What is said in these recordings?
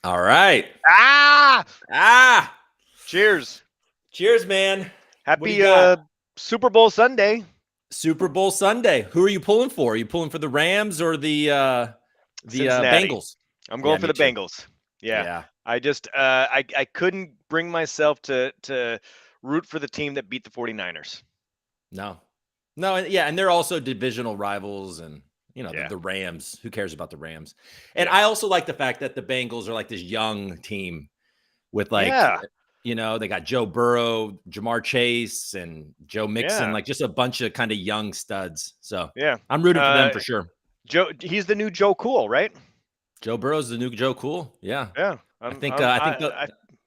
All right. Ah! Ah, Cheers. cheers, man. What do you Happy got? Super Bowl Sunday. Super Bowl Sunday. Who are you pulling for? Are you pulling for the Rams or the Cincinnati. Bengals? I'm Yeah, going for me the too. Bengals. Yeah. Yeah. I couldn't bring myself to root for the team that beat the 49ers. No. No, and yeah, and they're also divisional rivals and the, Yeah. the Rams. Who cares about the Rams? And Yeah. I also like the fact that the Bengals are like this young team with Yeah. they got Joe Burrow, Jamar Chase, and Joe Mixon, Yeah. like just a bunch of kind of young studs. So Yeah. I'm rooting for them Uh for sure. he's the new Joe Cool, right? Joe Burrow's the new Joe Cool. Yeah. Yeah. I think I think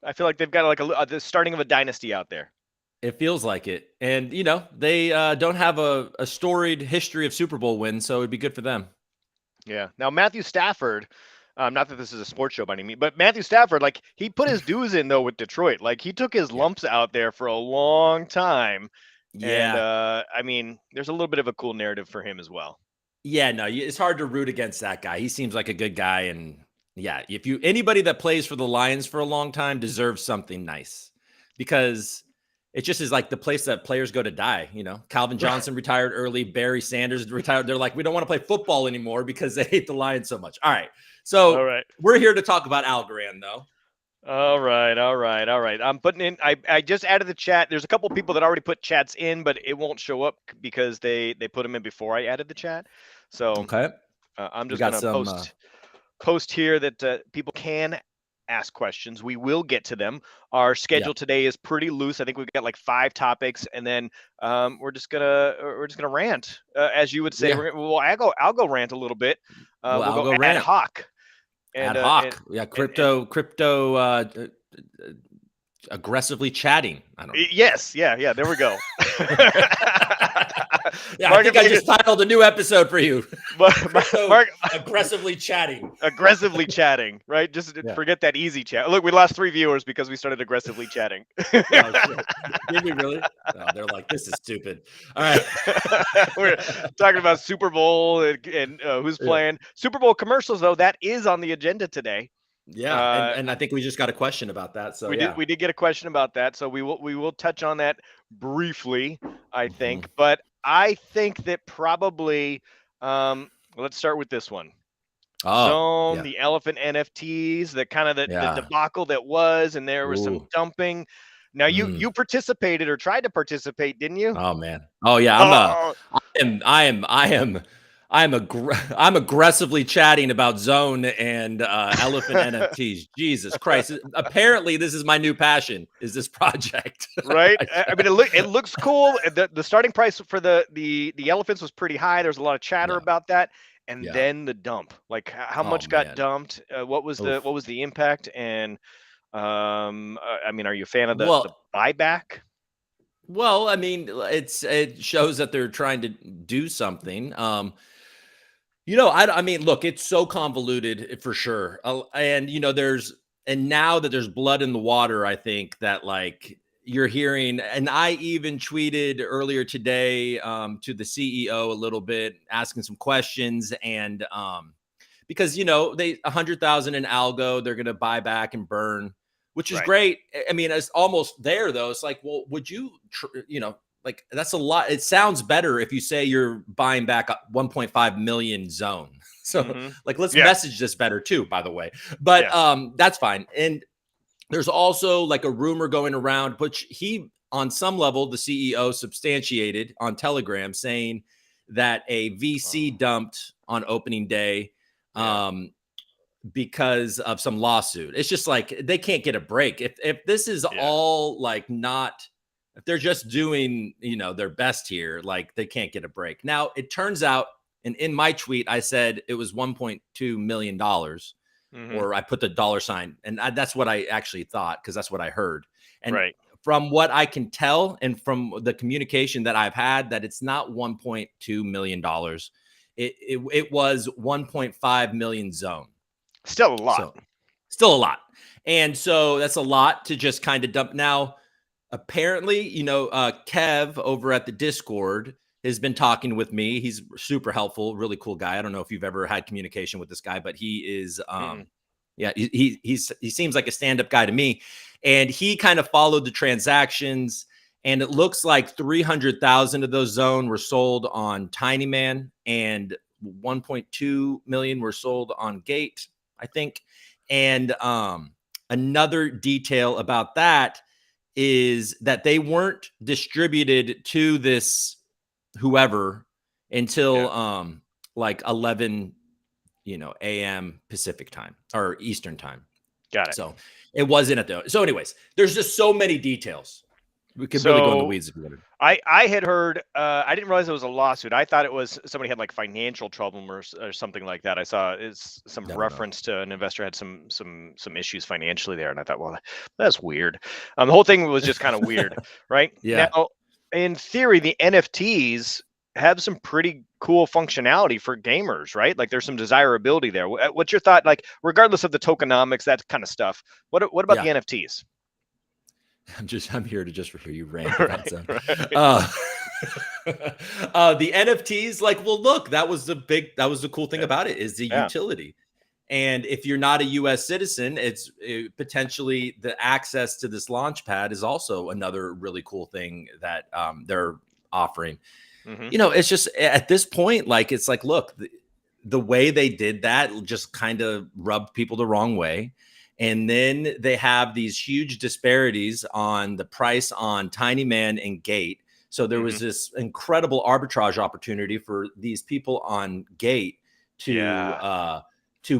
I feel like they've got like the starting of a dynasty out there. it feels like it. And they don't have a storied history of Super Bowl wins, so it'd be good for them. Yeah. Now Matthew Stafford, not that this is a sports show by any means, but Matthew Stafford, like he put his dues in though with Detroit. Like he took his Yeah. lumps out there for a long time, and Yeah. I mean, there's a little bit of a cool narrative for him as well. Yeah, no, it's hard to root against that guy. He seems like a good guy, and yeah, if you anybody that plays for the Lions for a long time deserves something nice because it just is like the place that players go to die. Calvin Johnson retired early, Barry Sanders retired. They're like, we don't want to play football anymore because they hate the Lions so much. All right, All so right. we're here to talk about Algorand, though. All right. I'm putting in. I just added the chat. There's a couple people that already put chats in, but it won't show up because they put them in before I added the chat. So Okay, I'm we just got gonna some. post here that people can ask questions. We will get to them. Our Yeah, schedule today is pretty loose. I think we've got like 5 topics, and then we're just gonna rant, as you would say. yeah. Well, I'll go rant a little bit. Well, We'll I'll go go ad rant. hoc, Ad and hoc. Yeah, and crypto. Aggressively chatting. I don't know. yes, yeah. There we go. Yeah, I Market think I maker, just titled a new episode for you. Crypto Mark, aggressively chatting. aggressively chatting, right? Just Yeah. forget that easy chat. Look, we lost 3 viewers because we started aggressively chatting. Oh shit. Did we really? Oh, they're like, this is stupid. All right. We're talking about Super Bowl and who's Yeah. playing. Super Bowl commercials, though, that is on the agenda today. Yeah. And Uh, and I think we just got a question about that. So we did yeah. we did get a question about that, so we will touch on that briefly, I Mhm. think. But I think that probably let's start with this one. Oh, Zone, yeah. the elephant NFTs, the kind of the Yeah. debacle that was, and there was some Ooh. dumping. Now you Mm. you participated or tried to participate, didn't you? Oh man. Oh yeah. Oh, I'm aggressively chatting about Zone and Elephant NFTs. Jesus Christ! Apparently, this is my new passion. Is this project? right. I mean, it looks cool. The starting price for the elephants was pretty high. There's a lot of chatter Yeah, about that, and yeah. then the dump. Like how Oh much got man. dumped? What was the Oof. what was the impact? And I mean, are you a fan of the Well, buyback? I mean, it shows that they're trying to do something. I mean, look, it's so convoluted for sure, and now that there's blood in the water, I think that like you're hearing, and I even tweeted earlier today to the CEO a little bit, asking some questions, and because they 100,000 in algo, they're gonna buy back and burn, which is Right. great. I mean, it's almost there though. It's like, well, would you, like that's a lot. It sounds better if you say you're buying back 1.5 million zone. So Mm-hmm. like let's Yeah. message this better too, by the way. But Yeah. that's fine. And there's also like a rumor going around, which he on some level, the CEO substantiated on Telegram saying that a VC Oh, dumped on opening day yeah. um because of some lawsuit. It's just like they can't get a break. If this is Yeah. all like not if they're just doing, their best here, like they can't get a break. Now, it turns out and in my tweet I said it was 1.2 million dollars, Mm-hmm. or I put the dollar sign, and that's what I actually thought because that's what I heard. And Right. from what I can tell and from the communication that I've had, that it's not 1.2 million dollars. It was 1.5 million zone. Still a lot. So still a lot. And so that's a lot to just kind of dump. Now, apparently, Kev over at the Discord has been talking with me. He's super helpful, really cool guy. I don't know if you've ever had communication with this guy, but he is Mm-mm. Yeah, he seems like a stand-up guy to me, and he kind of followed the transactions, and it looks like 300,000 of those zone were sold on Tiny Man, and 1.2 million were sold on Gate, I think. And another detail about that is that they weren't distributed to this whoever until Yeah, like 11 a.m. Pacific time or Eastern time. got it. So it wasn't at the. So, anyways, there's just so many details. We could really go in the So weeds if you wanted. I had heard, I didn't realize it was a lawsuit. I thought it was somebody had like financial trouble or something like that. I saw it's some No, no. reference to an investor had some issues financially there, and I thought, well, that's weird. The whole thing was just kind of weird, right? Yeah. Now, in theory, the NFTs have some pretty cool functionality for gamers, right? Like there's some desirability there. What's your thought? Like, regardless of the tokenomics, that kind of stuff. What about Yeah. the NFTs? I'm here to just hear you rant about Right, some. right. Uh, the NFTs, like, well, look, that was the cool thing Yeah, about it is the yeah. utility. And if you're not a U.S. citizen, it's potentially the access to this launch pad is also another really cool thing that they're offering. Hmm. It's just at this point, like, it's like, look, the way they did that just kind of rubbed people the wrong way. And then they have these huge disparities on the price on Tiny Man and Gate. So there was Hmm. this incredible arbitrage opportunity for these people on Gate to Yeah.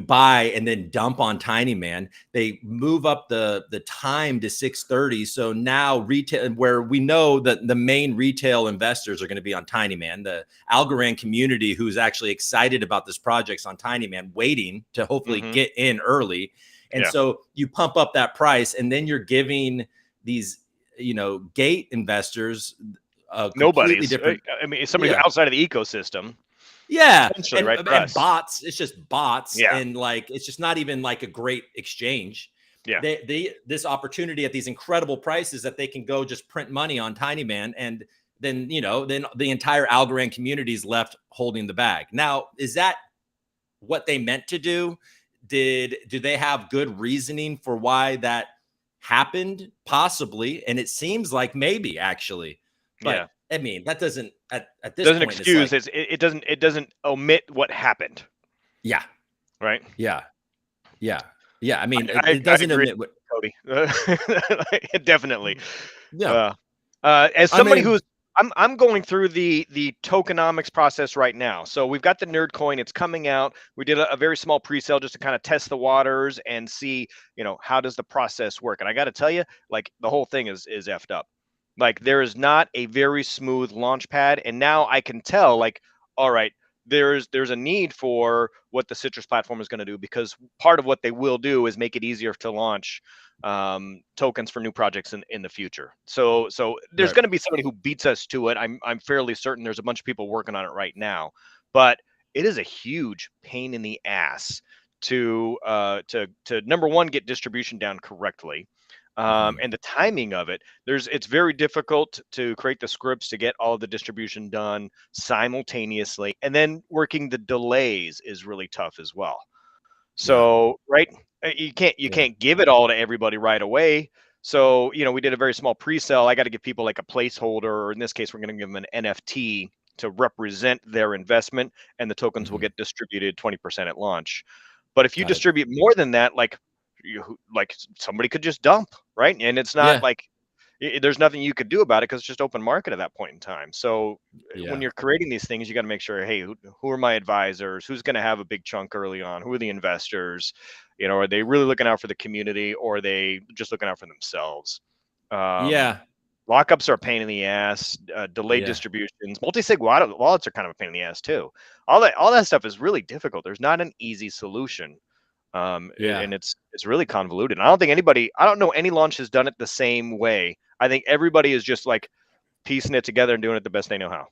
buy and then dump on Tiny Man. They move up the time to 6:30. So now retail, where we know that the main retail investors are going to be on Tiny Man, the Algorand community who's actually excited about this project's on Tiny Man, waiting to hopefully Hmm. get in early. And Yeah. so you pump up that price, and then you're giving these, Gate investors a completely Nobody's. different. I mean, somebody who's Yeah. outside of the ecosystem, Yeah, essentially, and right? For and us. bots. It's just bots, Yeah. and like it's just not even like a great exchange. Yeah. They this opportunity at these incredible prices that they can go just print money on Tiny Man, and then the entire Algorand community is left holding the bag. Now, is that what they meant to do? Do they have good reasoning for why that happened? Possibly, and it seems like maybe actually, but Yeah. I mean that doesn't at this Doesn't point. It's excuse like it doesn't omit what happened, yeah. right? Yeah, yeah, yeah. I mean, I it I doesn't agree, admit what. Cody. Definitely. Yeah, Uh, as I somebody mean, who's I'm going through the tokenomics process right now. So we've got the nerd coin. It's coming out. We did a very small pre-sale just to kind of test the waters and see, how does the process work. And I got to tell you, like the whole thing is effed up. Like there is not a very smooth launch pad. And now I can tell, like, all right, there's a need for what the Citrus platform is going to do, because part of what they will do is make it easier to launch tokens for new projects in the future. So there's right. going to be somebody who beats us to it. I'm fairly certain there's a bunch of people working on it right now, but it is a huge pain in the ass to number one, get distribution down correctly. Mhm. And the timing of it, it's very difficult to create the scripts to get all of the distribution done simultaneously, and then working the delays is really tough as well. Yeah, So, right, you can't yeah. give it all to everybody right away. So, we did a very small pre-sale. I got to give people like a placeholder, or in this case, we're going to give them an NFT to represent their investment, and the tokens will Mhm. get distributed 20% at launch. But if you Got it. distribute more than that, like somebody could just dump, right? And it's not Yeah, like there's nothing you could do about it because it's just open market at that point in time. So when yeah, you're creating these things, you got to make sure, hey, who are my advisors? Who's going to have a big chunk early on? Who are the investors? Are they really looking out for the community, or are they just looking out for themselves? Um, yeah, Lockups are a pain in the ass. Delayed yeah, distributions, multi-sig wallets are kind of a pain in the ass too. All that stuff is really difficult. There's not an easy solution, yeah. and it's really convoluted. I don't know any launch has done it the same way. I think everybody is just like piecing it together and doing it the best they know how.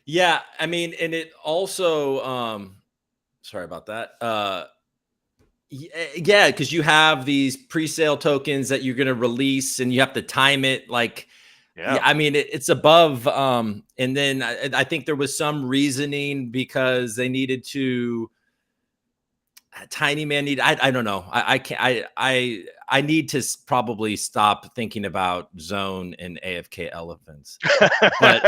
Yeah, I mean, and it also, sorry about that. Yeah, because you have these pre-sale tokens that you're going to release, and you have to time it. Like, yeah, Yeah. I mean, it's above. And then I think there was some reasoning because they needed to. Tiny man need. I don't know. I can't. I need to probably stop thinking about zone and AFK elephants. But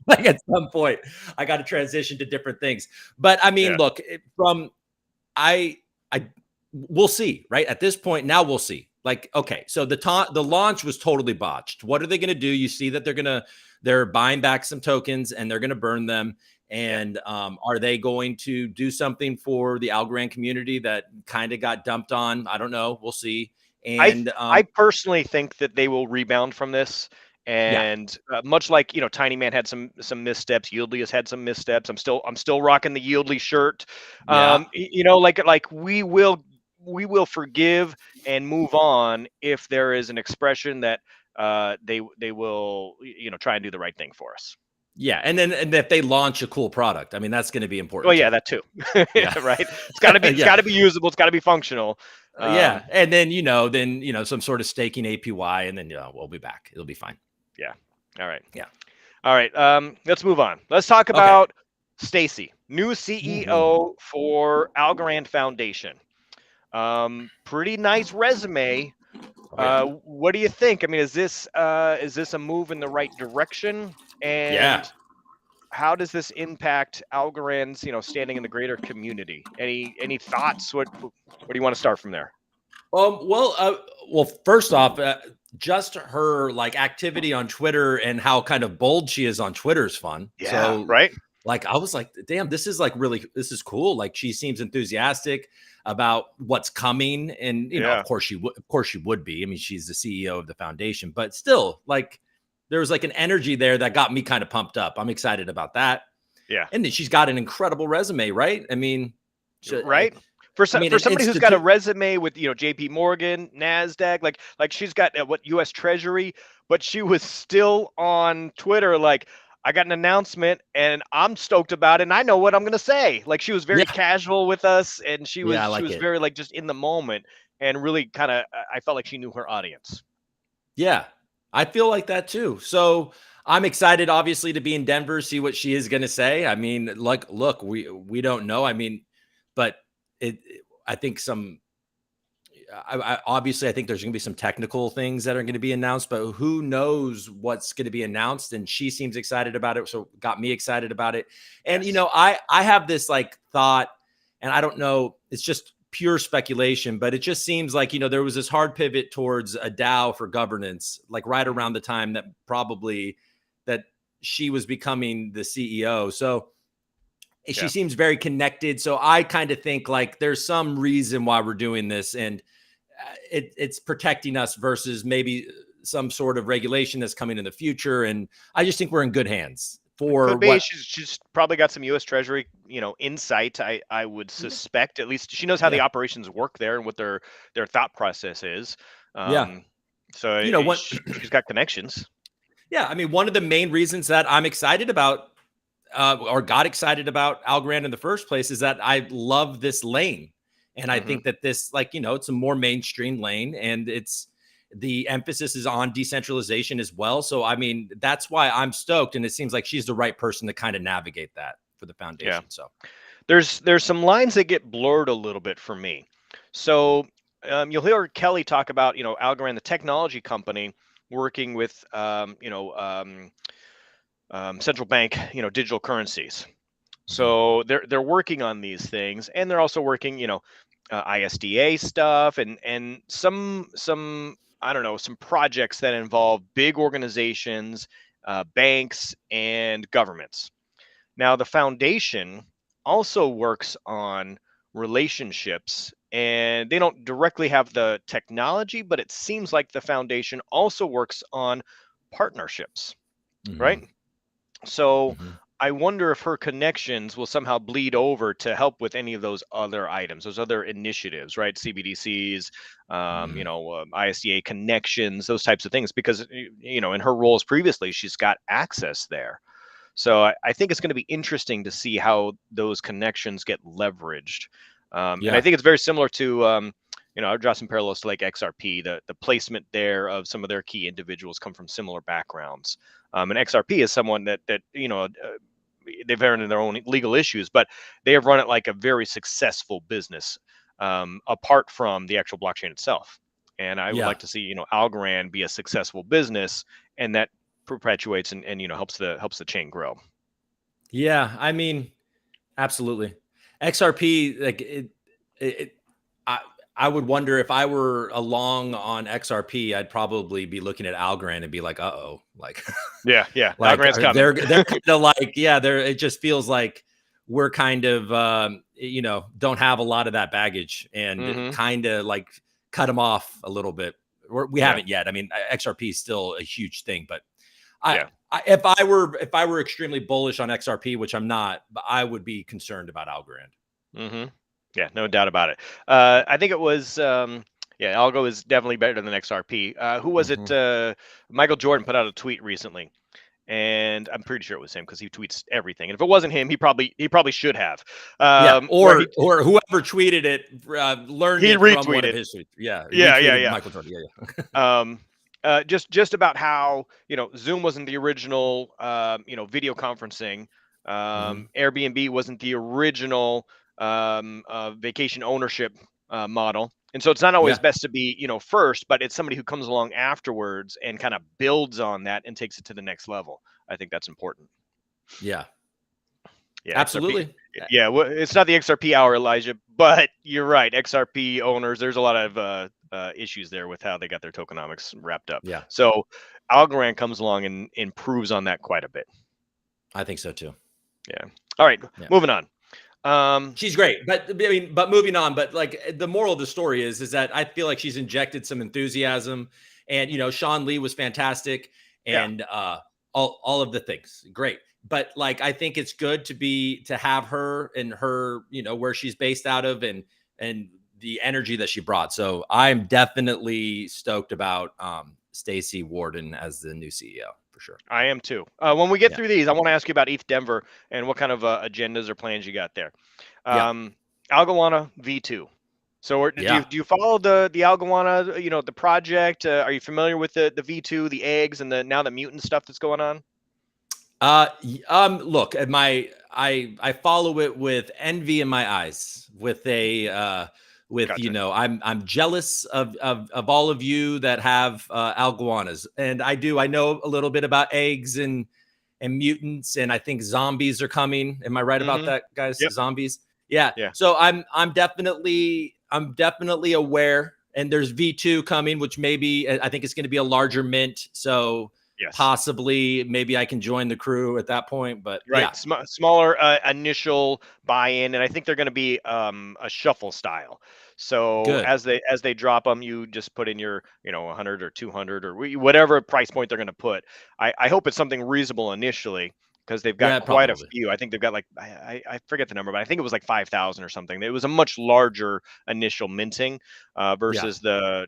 like at some point, I got to transition to different things. But I mean, Yeah. look, from I I we'll see, right? At this point, now we'll see. Like, okay, so the launch was totally botched. What are they going to do? You see that they're buying back some tokens and they're going to burn them. Yeah. And are they going to do something for the Algorand community that kind of got dumped on? I don't know. We'll see. I And I personally think that they will rebound from this, yeah, and much like Tiny Man had some missteps, Yieldly has had some missteps. I'm still rocking the Yieldly shirt. yeah, Like we will forgive and move on if there is an expression that they will try and do the right thing for us. yeah. And if they launch a cool product, I mean, that's going to be Well, important yeah, too. that too. Yeah, Right. It's yeah. got to be usable. It's got to be functional. Yeah, Um, and then some sort of staking APY, and then we'll be back. It'll be fine. yeah. All right. Yeah. All right, let's move on. Let's talk Okay. about Stacy, new Mhm. CEO for Algorand Foundation. Pretty nice resume. Oh yeah. What do you think? I mean, is this a move in the right direction? Yeah. And how does this impact Algorand's standing in the greater community? Any thoughts? What do you want to start from there? Well, first off, just her like activity on Twitter and how kind of bold she is on Twitter is fun. Yeah, So, right. like, I was like, damn, this is like really, this is cool. Like, she seems enthusiastic about what's coming, and Yeah, of course, she would be. I mean, she's the CEO of the foundation, but still, like, there was like an energy there that got me kind of pumped up. I'm excited about that, yeah. and then she's got an incredible resume, right? I mean, Right? I mean, For an somebody who's got a institute. resume with, JP Morgan, Nasdaq, like she's got what US Treasury, but she was still on Twitter like I got an announcement and I'm stoked about it and I know what I'm going to say. Like she was very Yeah, casual with us and she yeah, I was she like was it. very like just in the moment and really kind of I felt like she knew her audience. Yeah, I feel like that too. So I'm excited, obviously, to be in Denver, see what she is going to say. I mean, like, look, we don't know. I mean, but I think obviously, I think there's going to be some technical things that are going to be announced, but who knows what's going to be announced? And she seems excited about it, so got me excited about it. And Yes. I have this like thought, and I don't know, it's just pure speculation, but it just seems like there was this hard pivot towards a DAO for governance, like right Mhm. around the time that she was becoming the CEO. So she Yeah. seems very connected. So I kind of think like there's some reason why we're doing this, and it's protecting us versus maybe some sort of regulation that's coming in the future. And I just think we're in good hands It for could be. what. She's probably got some U.S. Treasury, insight. I would Yeah. suspect. At least she knows how the Yeah. operations work there and what their thought process is. Yeah. Um, so What? she's got connections. Yeah. I mean, one of the main reasons that I'm excited about or got excited about Algorand in the first place is that I love this lane. And I Hmm. think that this, like, it's a more mainstream lane, and the emphasis is on decentralization as well. So, I mean, that's why I'm stoked. And it seems like she's the right person to kind of navigate that for the Yeah. foundation. So, There's some lines that get blurred a little bit for me. So you'll hear Kelly talk about Algorand, the technology company, working with central bank digital currencies. mhm, So they're working on these things, and they're also working, ISDA stuff, and some I don't know some projects that involve big organizations, banks, and governments. Now the foundation also works on relationships, and they don't directly have the technology, but it seems like the foundation also works on partnerships, right? mhm, So mhm, I wonder if her connections will somehow bleed over to help with any of those other items, those other initiatives, right? CBDCs, mhm. ISDA connections, those types of things, because in her roles previously, she's got access there. So I think it's going to be interesting to see how those connections get leveraged. And I Yeah. think it's very similar to, I would draw some parallels to like XRP. The placement there of some of their key individuals come from similar backgrounds. And XRP is someone that they've earned their own legal issues, but they have run it like a very successful business, apart from the actual blockchain itself. And I would Yeah. like to see, Algorand be a successful business, and that perpetuates and helps the chain grow. Yeah. I mean, absolutely. XRP, like it I I would wonder if I were along on XRP, I'd probably be looking at Algorand and be like, uh-oh, like Yeah, yeah. like Algorand's coming. they're kind of like, yeah, they're it just feels like we're kind of don't have a lot of that baggage and Hmm. kind of like cut them off a little bit. We Yeah, haven't yet. I mean, XRP is still a huge thing, but I, yeah. if I were extremely bullish on XRP, which I'm not, but I would be concerned about Algorand. Hmm. Yeah, no doubt about it. I think it was, yeah, Algo is definitely better than XRP. Who was it? Hmm. Michael Jordan put out a tweet recently, and I'm pretty sure it was him because he tweets everything. And if it wasn't him, he probably should have. Yeah, Where he or whoever tweeted it learned he it from one of retweeted. his tweets. Yeah, Yeah, yeah, retweeted yeah. Michael Jordan. Yeah, yeah. Just about how Zoom wasn't the original video conferencing. Hmm. Airbnb wasn't the original vacation ownership model, and so it's not always Yeah, best to be first, but it's somebody who comes along afterwards and kind of builds on that and takes it to the next level. I think that's important. yeah, Yeah, XRP. absolutely. Yeah, well, it's not the XRP hour, Elijah, but you're right. XRP owners, there's a lot of issues there with how they got their tokenomics wrapped up. Yeah, So Algorand comes along and improves on that quite a bit. I think so too. Yeah. All right, Yeah. moving on. She's great, but I mean, but moving on. But like the moral of the story is that I feel like she's injected some enthusiasm, and Sean Lee was fantastic, Yeah. and all of the things, great. But like, I think it's good to have her and her, where she's based out of, and the energy that she brought. So I'm definitely stoked about Stacey Warden as the new CEO for sure. I am too. When we get Yeah, through these, I want to ask you about ETH Denver and what kind of agendas or plans you got there. yeah, Um, Algoana V2. So, do you yeah. do you follow the Algoana, the project? Are you familiar with the V2, the eggs, and the mutant stuff that's going on? Look at I follow it with envy in my eyes, with Gotcha. I'm jealous of all of you that have alguanas, and I know a little bit about eggs and mutants, and I think zombies are coming. Am I right about Hmm. that, guys? Yep. Zombies. Yeah. Yeah. So I'm definitely aware, and there's V2 coming, which maybe I think it's going to be a larger mint. So Yes. possibly maybe I can join the crew at that point. But yeah, Right. Smaller initial buy-in, and I think they're going to be a shuffle style. So good. as they drop them, you just put in your 100 or 200 or whatever price point they're going to put. I hope it's something reasonable initially because they've got Yeah, it quite probably a will be. few. I think they've got like I forget the number, but I think it was like 5,000 or something. It was a much larger initial minting Yeah. versus the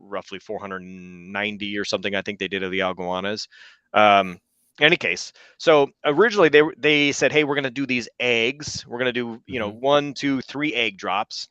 roughly 490 or something I think they did of the Algoanas. Um, any case, so originally they said, hey, we're going to do these eggs. We're going to do Hmm. 1, 2, 3 egg drops.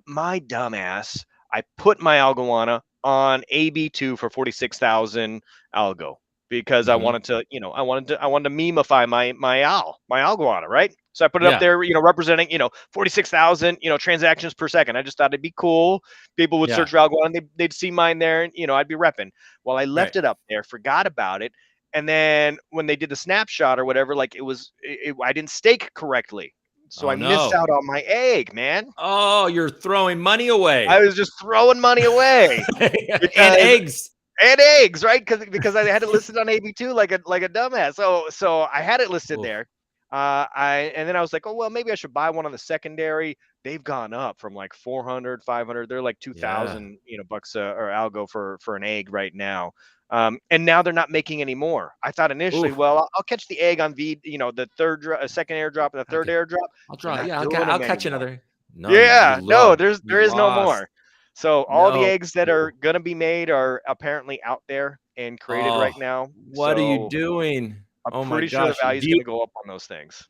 My dumbass, I put my Algoana on AB2 for 46,000 algo because I Hmm. wanted to, I wanted to memify my Algoana, right? So I put it up Yeah. there, representing, 46,000, transactions per second. I just thought it'd be cool. People would Yeah. search for Algoana, and they'd see mine there, and I'd be repping. Well, I Right. left it up there, forgot about it, and then when they did the snapshot or whatever, like I didn't stake correctly, so Oh I missed no. out on my egg, man. Oh, you're throwing money I away. was just throwing money away And because eggs. and eggs, right? Because I had it listed on AB2 like a dumbass. So I had it listed Oof. there. And then I was like, oh well, maybe I should buy one on the secondary. They've gone up from like 400, 500. They're like Yeah. 2,000, bucks or algo for an egg right now. And now they're not making any more. I thought initially, Oof. well, I'll catch the egg on the second airdrop and the third Okay. airdrop. I'll They're draw. not Yeah, doing I'll them catch anymore. another. No, you Yeah, no, lost. there You is no lost. more. So all the No. eggs that are gonna be made are apparently out there and created right Oh, now. what are you So doing? I'm Oh my pretty sure the gosh. value is gonna go up on those things.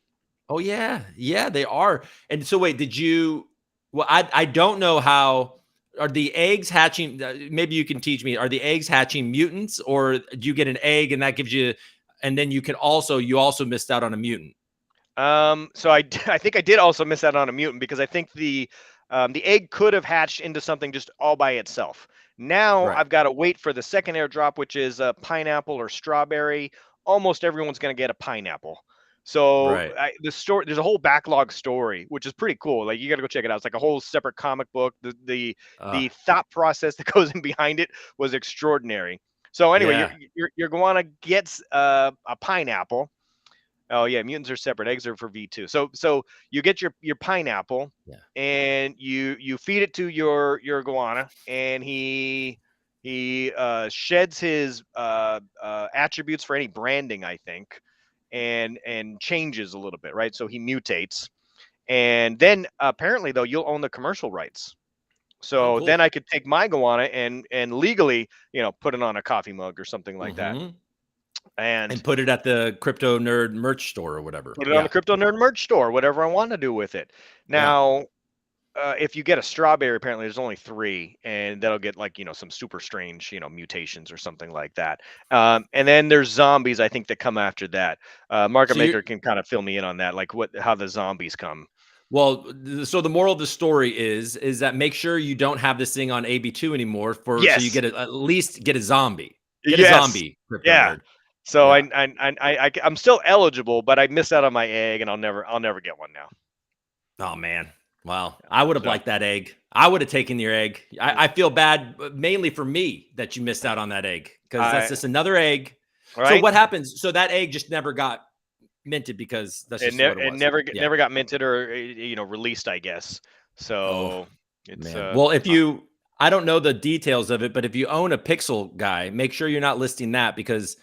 Oh yeah, yeah, they are. And so wait, did you? Well, I don't know how are the eggs hatching. Maybe you can teach me. Are the eggs hatching mutants, or do you get an egg and that gives you And then you also missed out on a mutant. So I think I did also miss out on a mutant because I think the egg could have hatched into something just all by itself. Now Right. I've got to wait for the second airdrop, which is a pineapple or strawberry. Almost everyone's going to get a pineapple. So Right. there's a whole backlog story, which is pretty cool. Like you got to go check it out. It's like a whole separate comic book. The thought process that goes in behind it was extraordinary. So anyway, Yeah. your guana gets a pineapple. Oh yeah, mutants are separate. Eggs are for V2. So you get your pineapple Yeah. and you feed it to your iguana, and he sheds his attributes for any branding, I think, and changes a little bit, right? So he mutates, and then apparently though you'll own the commercial rights. Oh, So then cool. I could take my iguana and legally, put it on a coffee mug or something like that, Hmm. and And put it at the Crypto Nerd merch store or whatever. put it on the Yeah. Crypto Nerd merch store, whatever I want to do with it. Yeah. Now, if you get a strawberry, apparently there's only three, and that'll get like some super strange mutations or something like that. And then there's zombies, I think, that come after that. Market So you're Maker can kind of fill me in on that, like how the zombies come. Well, so the moral of the story is that make sure you don't have this thing on AB2 anymore so you Yes, get at least get a zombie. Get a yes, zombie, Crypto yeah. Nerd. So Yeah. I'm still eligible, but I missed out on my egg, and I'll never get one now. Oh man. Wow. Yeah. I would have So liked that egg. I would have taken your egg. mm, I feel bad mainly for me that you missed out on that egg because that's I just another egg. So right. what happens? So that egg just never got minted because that's It, just ne- what it it was. never Yeah. never got minted or released, I guess. Oh So it's man. Well, if you I don't know the details of it, but if you own a Pixel guy, make sure you're not listing that because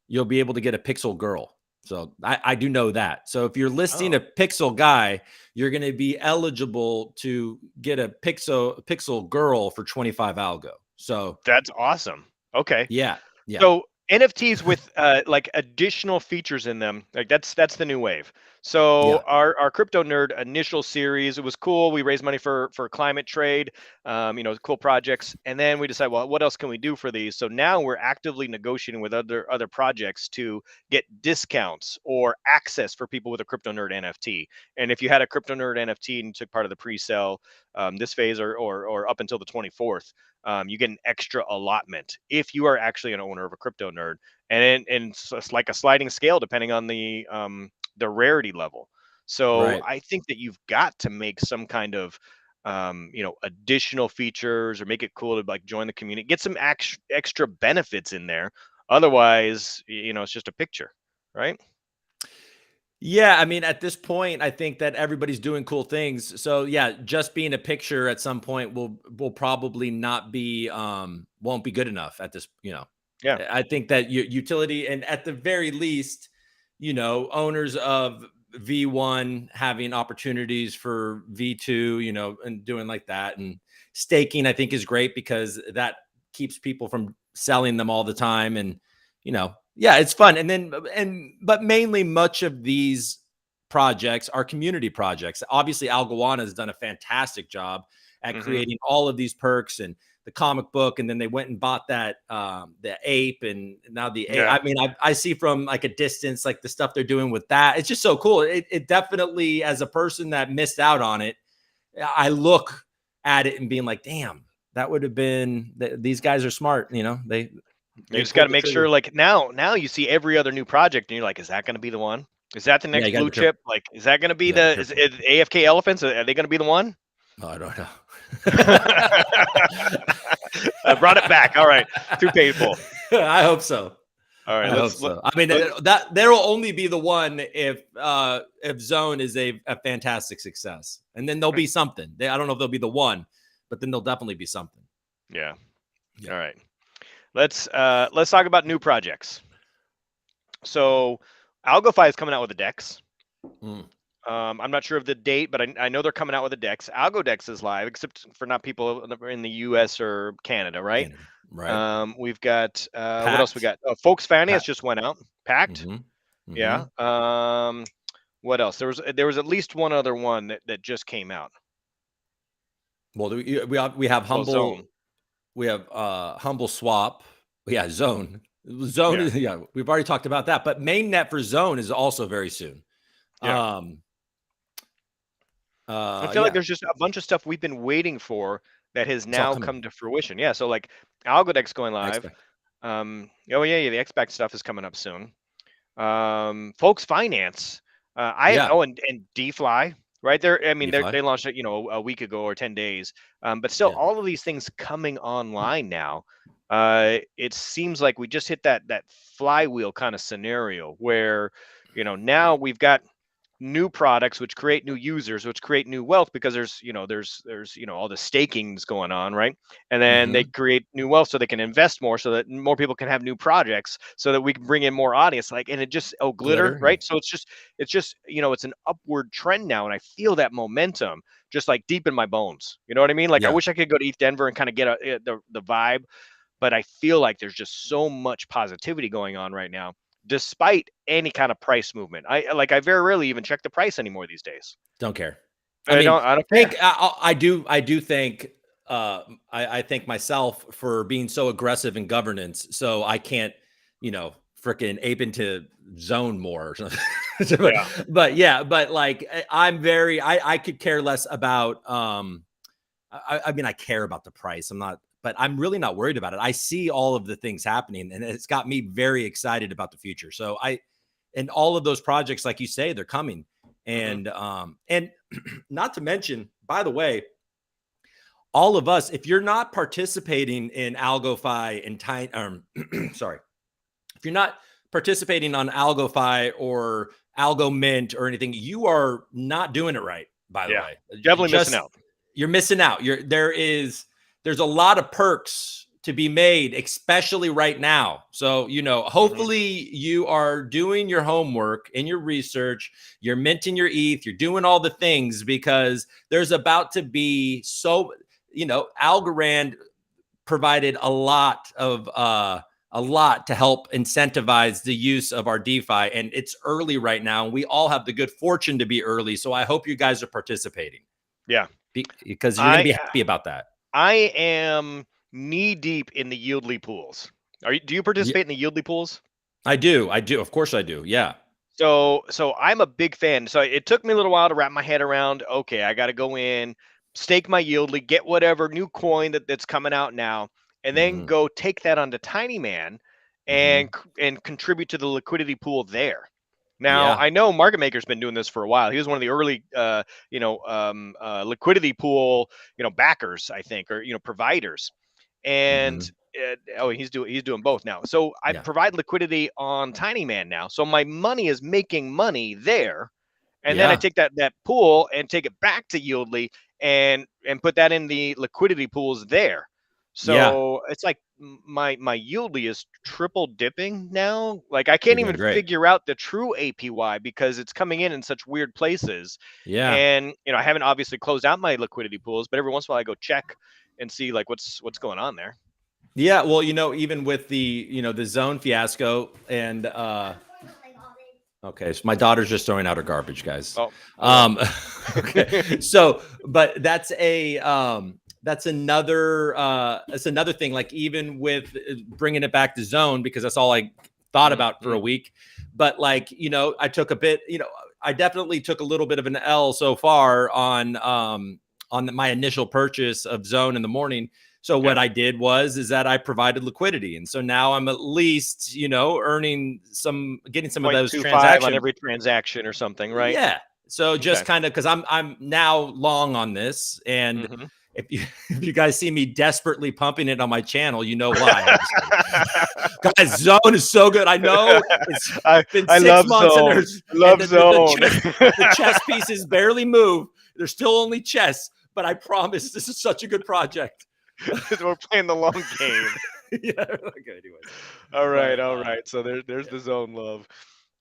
you'll be able to get a Pixel girl. So I do know that. So if you're listing oh, a Pixel guy, you're going to be eligible to get a Pixel girl for 25 algo. So that's awesome. Okay. yeah, yeah, So NFTs with like additional features in them, like that's the new wave. So yeah, our crypto nerd initial series, it was cool. We raised money for climate trade, cool projects, and then we decided, well, what else can we do for these? So now we're actively negotiating with other projects to get discounts or access for people with a crypto nerd NFT. And if you had a crypto nerd NFT and took part of the pre-sale this phase or up until the 24th, you get an extra allotment if you are actually an owner of a crypto nerd, and it's like a sliding scale depending on the rarity level. So right. I think that you've got to make some kind of additional features or make it cool to like join the community, get some extra benefits in there. Otherwise, it's just a picture, right? Yeah, I mean, at this point, I think that everybody's doing cool things. So yeah, just being a picture at some point will probably not be won't be good enough at this. Yeah. I think that utility and at the very least, owners of V1 having opportunities for V2, and doing like that and staking, I think is great because that keeps people from selling them all the time yeah, it's fun. But mainly much of these projects are community projects. Obviously, Algorand has done a fantastic job at Hmm. creating all of these perks and the comic book, and then they went and bought that the ape, and now the ape. Yeah. I mean, I see from like a distance, like the stuff they're doing with that. It's just so cool. It definitely, as a person that missed out on it, I look at it and being like, damn, that would have been. These guys are smart. You They just got to pulled the make sure, trigger. like now you see every other new project, and you're like, is that going to be the one? Is that the Yeah, next you got to blue be careful. chip? Like, is that going to be You got to be is careful. it AFK elephants? Are they going to be the one? Oh, I don't know. I brought it back. All right, too painful. I hope so. All right, I hope so. I mean, that there will only be the one if Zone is a fantastic success, and then there'll be something. I don't know if they'll be the one, but then there'll definitely be something. yeah. Yeah. All right, let's talk about new projects. So, AlgoFi is coming out with a Dex. Mm, I'm not sure of the date, but I know they're coming out with a Dex. AlgoDex is live, except for not people in the U.S. or Canada, right? Canada, right? We've got what else we Packed. got? Folks Finance Pack. just went out, packed. Mm-hmm. Mm-hmm. Yeah. What else? There was at least one other one that just came out. Well, we have Well, Zone. humble. We have humble swap. Yeah, Zone. Zone Yeah. is, yeah, we've already talked about that, but mainnet for Zone is also very soon. Yeah. Um, I feel like yeah, there's just a bunch of stuff we've been waiting for that has it's all now coming. come to fruition. Yeah. So like Algorand's going I live. expect. Oh yeah, the XBAC stuff is coming up soon. Folks Finance. I Yeah, oh and DFly right there. I mean, DeFi. they launched it, a week ago or 10 days. But still, Yeah, all of these things coming online now. It seems like we just hit that flywheel kind of scenario where, now we've got new products which create new users, which create new wealth, because there's all the stakings going on, right? And then they hmm, create new wealth so they can invest more, so that more people can have new projects, so that we can bring in more audience, like, and it just, oh, glitter, glitter. Yeah, right? So it's just it's an upward trend now, and I feel that momentum just like deep in my bones. You know what I mean? Like, I yeah. wish I could go to ETH Denver and kind of get the vibe, but I feel like there's just so much positivity going on right now, despite any kind of price movement. I very rarely even check the price anymore these days. Don't care. I I mean, don't I don't thank care. I do thank I thank myself for being so aggressive in governance, so I can't, freaking ape into zone more or something. Yeah. but yeah, but like I could care less about I mean I care about the price. I'm not, but I'm really not worried about it. I see all of the things happening and it's got me very excited about the future. So and all of those projects, like you say, they're coming. Hmm. And not to mention, by the way, all of us, if you're not participating in AlgoFi and Tiny, sorry, if you're not participating on AlgoFi or Algo Mint or anything, you are not doing it right. By the Yeah. way, Definitely missing just out. you're missing out. There's a lot of perks to be made, especially right now. So, Hmm. hopefully you are doing your homework and your research, you're minting your ETH, you're doing all the things because there's about to be Algorand provided a lot to help incentivize the use of our DeFi. And it's early right now. And we all have the good fortune to be early. So I hope you guys are participating Yeah. because you're going to I be happy about that. I am knee deep in the Yieldly pools. Do you Yeah, participate in the Yieldly pools? I do. I do. Of course I do. Yeah. So I'm a big fan. So it took me a little while to wrap my head around. Okay, I got to go in, stake my Yieldly, get whatever new coin that's coming out now, and then Hmm. go take that onto Tiny Man Hmm. and contribute to the liquidity pool there. Now Yeah. I know Market Maker's been doing this for a while. He was one of the early, liquidity pool, backers, I think, or providers, and Hmm. oh, he's doing both now. So I Yeah. provide liquidity on Tiny Man now. So my money is making money there, and then I Yeah. take that pool and take it back to Yieldly and put that in the liquidity pools there. Yeah. So it's like my Yieldly is triple dipping now. Like, I You're can't doing even great. figure out the true APY because it's coming in such weird places. Yeah. And I haven't obviously closed out my liquidity pools, but every once in a while I go check and see like what's going on there. Yeah. Well, even with the zone fiasco and okay, so my daughter's just throwing out her garbage, guys. Oh, okay. Um, okay, so but that's another thing. Like even with bringing it back to zone because that's all I thought about for Mm-hmm. a week. But like I took a bit. I definitely took a little bit of an L so far on my initial purchase of zone in the morning. So what Yeah. I did is that I provided liquidity. And so now I'm at least, getting some of those 0.25 on transactions. every transaction or something, right? Yeah. So Okay. just kind of because I'm now long on this. And Hmm. if you if you guys see me desperately pumping it on my channel, you know why. I'm just kidding. Guys, zone is so good. I know it's been I six love months and zone. there's and Love the zone. chess pieces barely move. They're still only chess, but I promise this is such a good project. We're playing the long game. Yeah. Okay. Anyways, All right, but all right. So there's yeah, the zone love.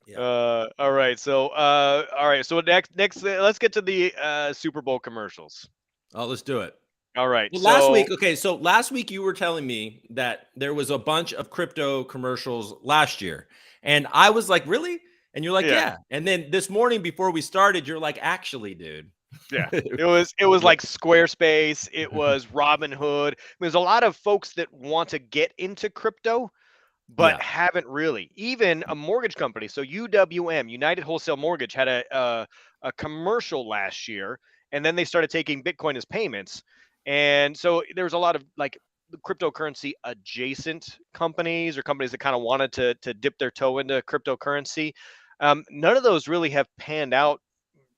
yeah. All right. So all right. So next, let's get to the Super Bowl commercials. Oh, let's do it. All right. Well, last So week, okay, so last week you were telling me that there was a bunch of crypto commercials last year. And I was like, really? And you're like, yeah, yeah. And then this morning before we started, you're like, actually, dude. yeah. It was Yeah. like Squarespace. It was Robinhood. There's a lot of folks that want to get into crypto, but Yeah. haven't really. Even a mortgage company, so UWM, United Wholesale Mortgage, had a commercial last year, and then they started taking Bitcoin as payments, and so there's a lot of like cryptocurrency adjacent companies or companies that kind of wanted to dip their toe into cryptocurrency. None of those really have panned out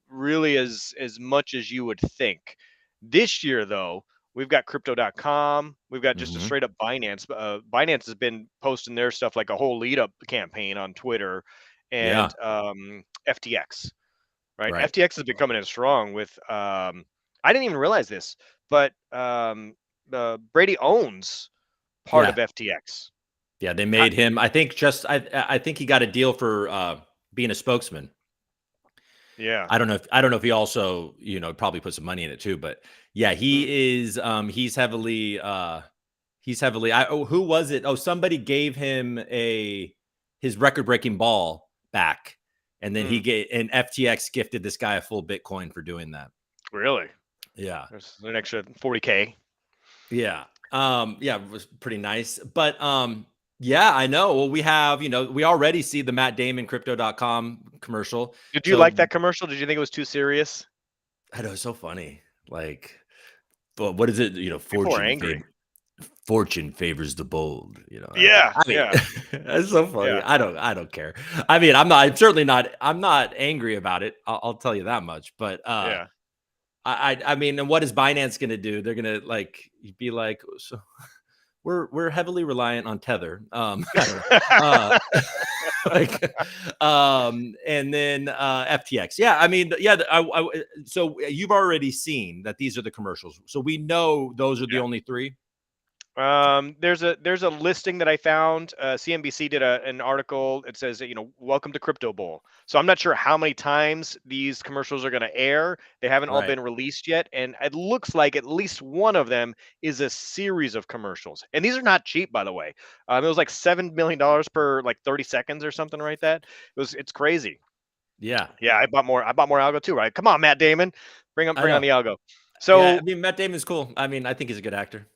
really as much as you would think. This year, though, we've got Crypto.com. We've got just a Hmm. straight up Binance. Binance has been posting their stuff like a whole lead up campaign on Twitter, Yeah. and FTX. Right, Right. FTX has been coming in strong with. I didn't even realize this, but Brady owns part Yeah. of FTX. Yeah. They How, made him. I think just. I think he got a deal for being a spokesman. yeah. I don't know if he also, probably put some money in it too, but yeah, Mm, he is he's heavily who was it? Oh, somebody gave him a his record-breaking ball back, and then mm, and FTX gifted this guy a full Bitcoin for doing that. really? Yeah. There's an extra 40K. Yeah. Yeah, it was pretty nice. But yeah, I know. Well, we have, we already see the Matt Damon crypto.com commercial. Did you like So that commercial? Did you think it was too serious? I know it's so funny. Like, but what is it? People are angry. Fortune favors the bold. Yeah, I mean, yeah, that's so funny. yeah, I don't care. I mean, I'm certainly not. I'm not angry about it. I'll tell you that much. But yeah. I mean, and what is Binance going to do? They're going to be like, so we're heavily reliant on Tether. I don't know. Like, and then FTX. Yeah, I mean, yeah. So you've already seen that these are the commercials. So we know those are the Yeah. only three. There's a listing that I found. CNBC did an article. It says that, welcome to Crypto Bowl. So I'm not sure how many times these commercials are going to air. They haven't all Right. been released yet, and it looks like at least one of them is a series of commercials. And these are not cheap, by the way. It was like $7 million per like 30 seconds or something like that. It's crazy. Yeah. Yeah, I bought more. I bought more algo too. Right? Come on, Matt Damon, I bring on know. the algo. Yeah. I So mean, Matt Damon's cool. I mean, I think he's a good actor.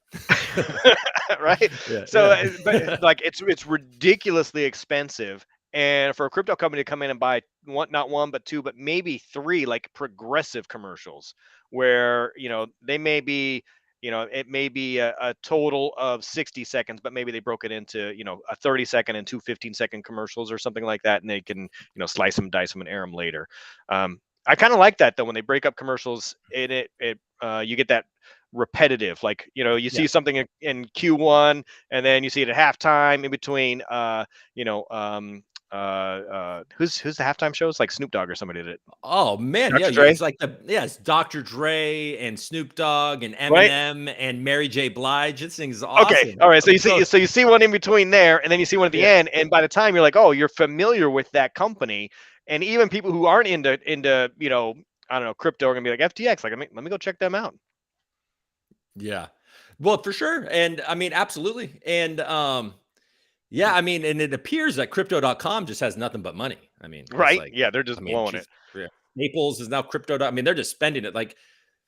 right? Yeah. So, but Yeah. like it's ridiculously expensive, and for a crypto company to come in and buy one, not one, but two, but maybe three, like progressive commercials, where they may be, it may be a total of 60 seconds, but maybe they broke it into a 30-second and two 15-second commercials or something like that, and they can slice them, dice them, and air them later. I kind of like that though when they break up commercials. You get that repetitive. Like, you Yeah. see something in Q1 and then you see it at halftime in between, you know, who's the halftime shows? Like Snoop Dogg or somebody did it. Oh man, yeah, Dr. Dre, it's like it's Dr. Dre and Snoop Dogg and right? Eminem and Mary J. Blige. This thing's Okay. awesome. All right. So So you see one in between there and then you see one at the yeah, end. And by the time you're like, oh, you're familiar with that company. And even people who aren't into, I don't know, crypto are gonna be like FTX. Like, let me go check them out. yeah. Well, for sure. And I mean, absolutely. And yeah, I mean, and it appears that crypto.com just has nothing but money. I mean, it's Right? like, Yeah, they're I just mean, blowing it. geez, yeah. Naples is now crypto. I mean, they're just spending it. Like,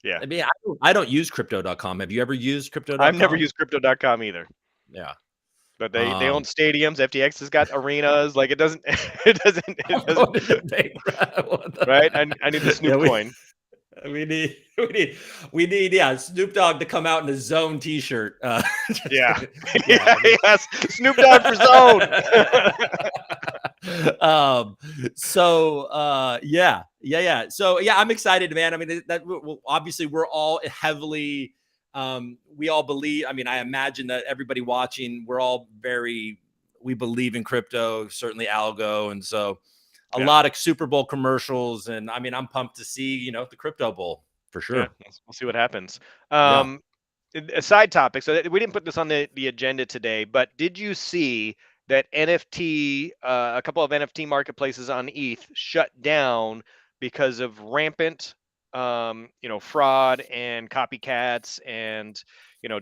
Yeah. I mean, I don't use crypto.com. Have you ever used I've never crypto.com? used crypto.com either. Yeah. But they own Um, stadiums. FTX has got arenas. Like it doesn't it doesn't what the bank, what right. the- I need the yeah, Snoop coin. we need, yeah, Snoop Dogg to come out in a Zone T-shirt. Just Yeah. kidding. Yeah, Yeah, I mean, yes. Snoop Dogg for zone. um, so yeah. So yeah, I'm excited, man. I mean, well, obviously we're all heavily, we all believe. I mean, I imagine that everybody watching, we believe in crypto, certainly algo, and so a Yeah. lot of Super Bowl commercials, and I mean, I'm pumped to see the Crypto Bowl for Yeah. sure. We'll see what happens. Yeah, Um a side topic. So we didn't put this on the agenda today, but did you see that NFT, a couple of NFT marketplaces on ETH shut down because of rampant, fraud and copycats and,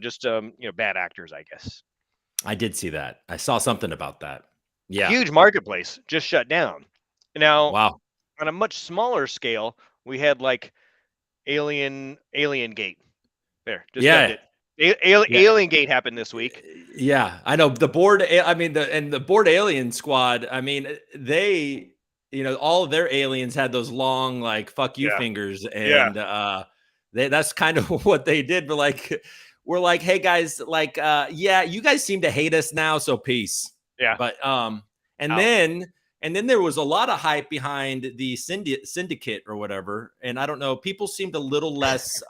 just, bad actors, I guess. I did see that. I saw something about that. Yeah. Huge marketplace just shut down. Now, Wow. on a much smaller scale, we had like Alien Gate. There, just Yeah. shunned it. Yeah. Alien Gate happened this week. Yeah, I know I mean, the board alien squad. I mean, they, all of their aliens had those long, like, fuck you Yeah, fingers. yeah, And that's kind of what they did. But like, we're like, hey guys, like, yeah, you guys seem to hate us now, so peace. yeah. But and Out. then and then there was a lot of hype behind the syndicate or whatever. And I don't know, people seemed a little less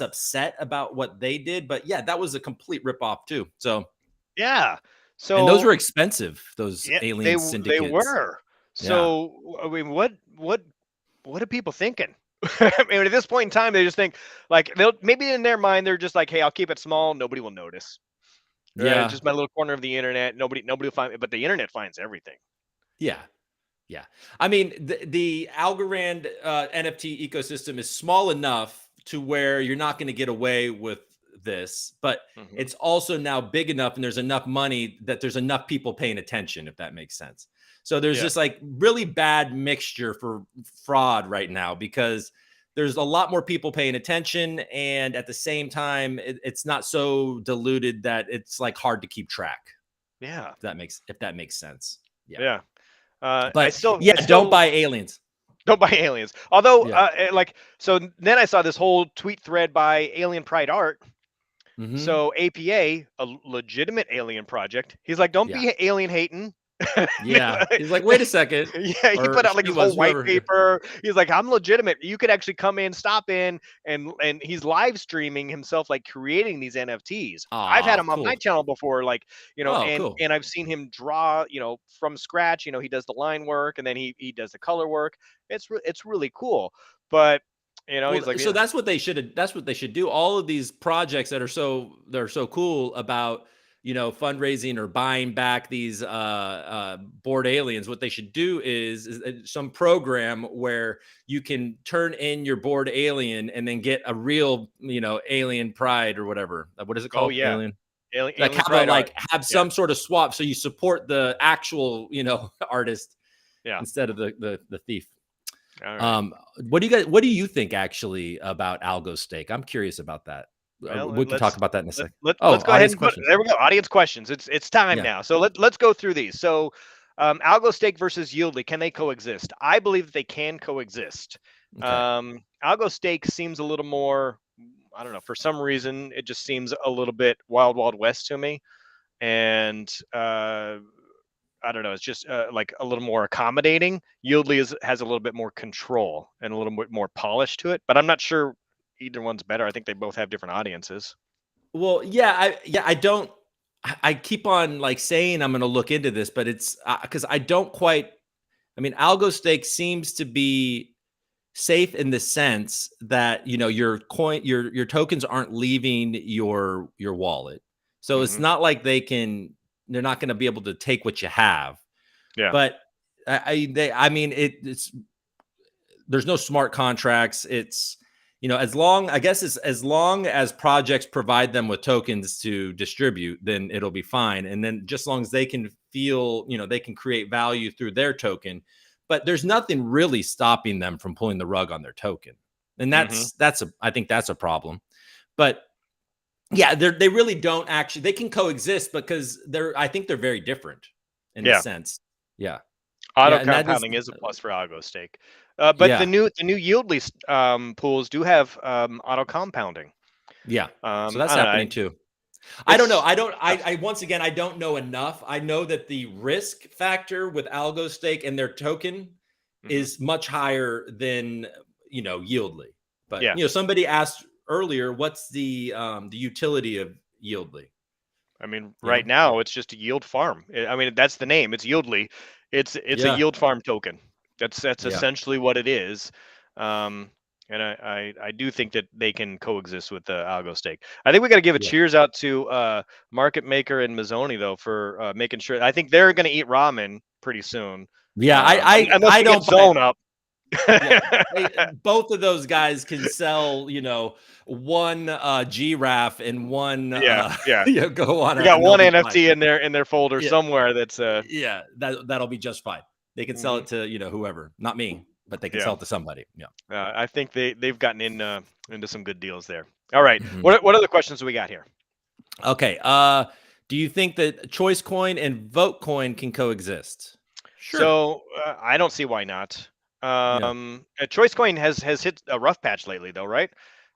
upset about what they did. But yeah, that was a complete ripoff too. So, Yeah. and those So were expensive, those yeah, alien they syndicates. were. Yeah. So I mean, what are people thinking? I mean, at this point in time, they just think like they'll maybe in their mind they're just like, hey, I'll keep it small. Nobody will notice. Right? Yeah. Just my little corner of the internet. Nobody will find it, but the internet finds everything. Yeah. Yeah. I mean, the Algorand NFT ecosystem is small enough to where you're not going to get away with this, but Hmm. it's also now big enough and there's enough money that there's enough people paying attention, if that makes sense. So there's Yeah. this like really bad mixture for fraud right now because there's a lot more people paying attention. And at the same time, it's not so diluted that it's like hard to keep track. Yeah. If that makes sense. Yeah. Yeah. But yeah, I don't still buy aliens. don't buy aliens. Although, Yeah. like, so then I saw this whole tweet thread by Alien Pride Art. Mhm. So APA, a legitimate alien project. He's like, don't Yeah. be alien hating. Yeah. He's like, "Wait a second," Yeah, he or put out like she his whole was, white whoever. paper. He's like, I'm legitimate. You could actually come in, stop in, and he's live streaming himself, like creating these NFTs. I've had Aw, him on my cool. channel before, like Oh, and cool. I've seen him draw, from scratch. He does the line work and then he does the color work. It's really cool. But Well, he's like, so yeah, that's what they should do. All of these projects that are so cool about, fundraising or buying back these bored aliens. What they should do is some program where you can turn in your bored alien and then get a real, alien pride or whatever. What is it oh called? yeah, Alien. Like Alien Pride Art. have Yeah, some sort of swap so you support the actual, artist yeah. instead of the thief. All right. Um, what do you think actually about algo stake? I'm curious about that. Well, We can talk about that in a let, sec. let, Oh, let's go ahead audience and put questions. there we go. Audience questions. It's time Yeah. now. So let's go through these. So algo stake versus yieldly, can they coexist? I believe that they can coexist. Okay. Algo stake seems a little more, I don't know, for some reason it just seems a little bit wild west to me. And I don't know, it's just like a little more accommodating. Yieldly has a little bit more control and a little bit more polish to it, but I'm not sure either one's better. I think they both have different audiences. Well, yeah, I don't. I keep on like saying I'm going to look into this, but it's because I don't quite. I mean, algo stake seems to be safe in the sense that your tokens aren't leaving your wallet, so it's Hmm. not like they're not going to be able to take what you have. Yeah. But I mean, it's there's no smart contracts. It's as long as projects provide them with tokens to distribute, then it'll be fine. And then just as long as they can feel, they can create value through their token, but there's nothing really stopping them from pulling the rug on their token. And Hmm. I think that's a problem. But yeah, they really don't actually. They can coexist because I think they're very different in the Yeah. sense. Yeah, Auto yeah, and that is compounding is a plus for algo stake. But the yeah, new yieldly pools do have auto compounding. yeah. So that's I don't know. happening too. I don't know. It's I don't. tough. I once again, I don't know enough. I know that the risk factor with algo stake and their token Hmm. is much higher than Yieldly. But Yeah. somebody asked earlier, what's the utility of Yieldly? I mean, You right know? now it's just a yield farm. I mean, that's the name. It's yieldly. It's a Yeah, yield farm token. That's yeah, essentially what it is. Um, and I do think that they can coexist with the algo stake. I think we got to give a yeah, cheers out to Market Maker and Mazzoni though for making sure. I think they're going to eat ramen pretty soon, yeah. unless I we get don't buy. Zone up. Yeah, both of those guys can sell, one giraffe and one Yeah, yeah. go on We it, got and they'll one be fine. NFT in their folder Yeah, somewhere. That's yeah, that'll be just fine. They can sell mhm. it to, whoever, not me. but they can Yeah. sell it to somebody. Yeah. I think they've gotten into some good deals there. All right. Mhm. What other questions do we got here? Okay. Do you think that choice coin and vote coin can coexist? Sure. So I don't see why not. Yeah. Choice Coin has hit a rough patch lately, though, right?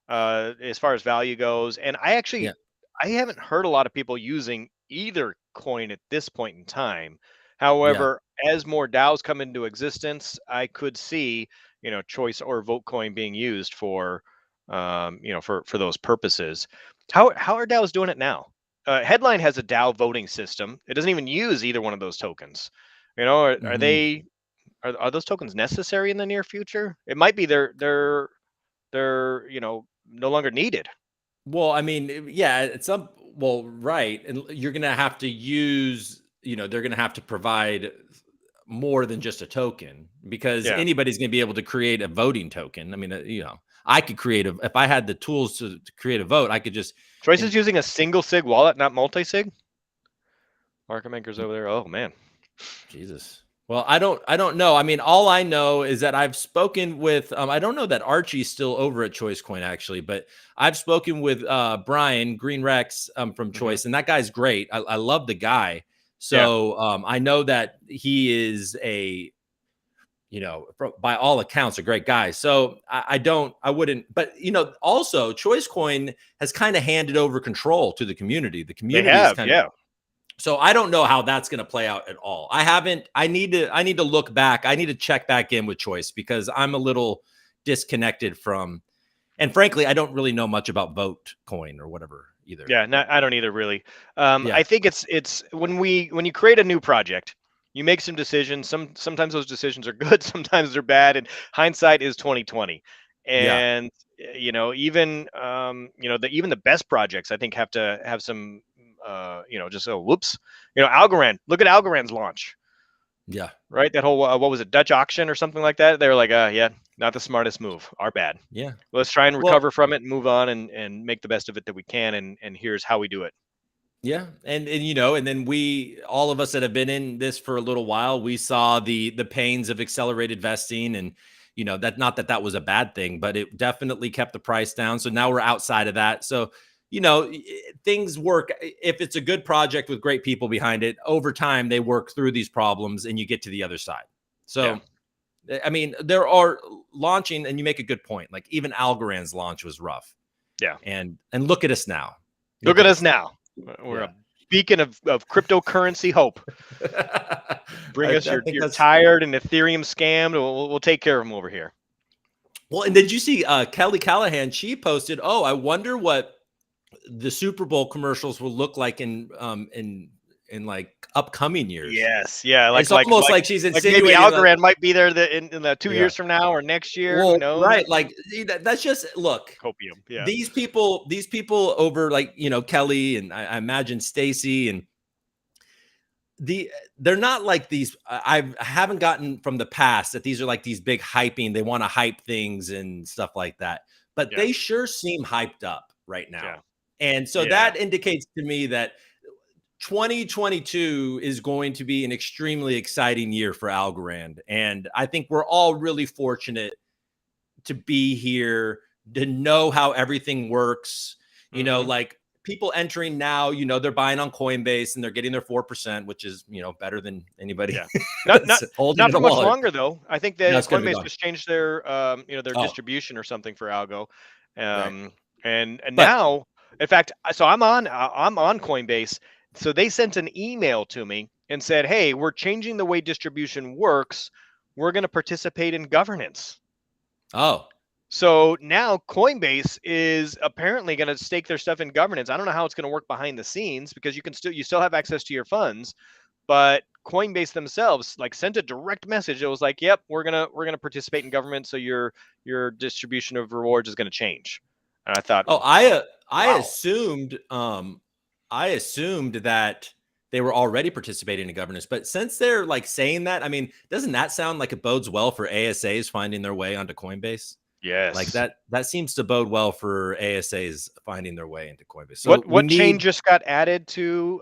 As far as value goes, and Yeah. I haven't heard a lot of people using either coin at this point in time. Yeah. However, as more DAOs come into existence, I could see Choice or Vote Coin being used for for those purposes. How are DAOs doing it now? Headline has a DAO voting system. It doesn't even use either one of those tokens. Are Mhm. they are those tokens necessary in the near future? It might be they're no longer needed. Well, I mean, yeah, it's some well, right. And you're gonna have to use, they're gonna have to provide more than just a token because Yeah. anybody's gonna be able to create a voting token. I mean, I could create a if I had the tools to create a vote, I could just Choice and is using a single sig wallet, not multi-sig. Market makers over there. Oh man. Jesus. Well, I don't know. I mean, all I know is that I've spoken with I don't know that Archie's still over at Choice Coin actually, but I've spoken with Brian Green Rex from Hmm. Choice, and that guy's great. I love the guy. Yeah. So I know that he is a by all accounts a great guy. So I wouldn't, but also Choice Coin has kind of handed over control to the community. The They community is have. kind of Yeah. so I don't know how that's going to play out at all. I need to look back. I need to check back in with Choice because I'm a little disconnected from and frankly, I don't really know much about Vote Coin or whatever either. Yeah. I don't either really. Yeah. I think it's when you create a new project, you make some decisions. Sometimes those decisions are good, sometimes they're bad, and hindsight is 2020. Yeah. And even even the best projects I think have to have some just whoops. Algorand. Look at Algorand's launch, Yeah. right? That whole what was it, Dutch auction or something like that? They were like, yeah, not the smartest move. Our bad. Yeah. Let's try and Well, recover from it and move on and make the best of it that we can. And here's how we do it. yeah, and then we all of us that have been in this for a little while, we saw the pains of accelerated vesting, and that not that that was a bad thing, but it definitely kept the price down. So now we're outside of that. So things work if it's a good project with great people behind it. Over time, they work through these problems, and you get to the other side. Yeah. So I mean, there are launching, and you make a good point. Like even Algorand's launch was rough, Yeah. and look at us now. Look Look at at us us now. now. We're Yeah. a beacon of cryptocurrency hope. Bring I us think your that's tired and Ethereum scammed. We'll take care of them over here. well. And did you see Kelly Callahan? She posted, "Oh, I wonder what the Super Bowl commercials will look like in like upcoming years." Yes, yeah, It's almost like she's like maybe insinuating, like, Algorand might be there in the 2 years yeah. from now or next year. Who Well, knows? right, like that's just look. Copium. Yeah, These people over like Kelly and I imagine Stacy and they're not like these. I haven't gotten from the past that these are like these big hyping. They want to hype things and stuff like that, but yeah, they sure seem hyped up right now. yeah, And so yeah, that indicates to me that 2022 is going to be an extremely exciting year for Algorand. And I think we're all really fortunate to be here, to know how everything works. hmm Like people entering now, they're buying on Coinbase and they're getting their 4%, which is, better than anybody yeah. Not not holding not in a for much wallet. longer though. I think No, that it's going to be Coinbase gone. just changed their Oh, distribution or something for algo, right. and But now, in fact, so I'm on Coinbase. So they sent an email to me and said, "Hey, we're changing the way distribution works. We're going to participate in governance." oh, So now Coinbase is apparently going to stake their stuff in governance. I don't know how it's going to work behind the scenes because you still have access to your funds, but Coinbase themselves like sent a direct message. It was like, "Yep, we're gonna participate in government, so your distribution of rewards is going to change." And I thought, oh, I "Wow, assumed that they were already participating in governance. But since they're like saying that, I mean, doesn't that sound like it bodes well for ASAs finding their way onto Coinbase? Like yes." that seems to bode well for ASAs finding their way into Coinbase. So What we what chain need just got added to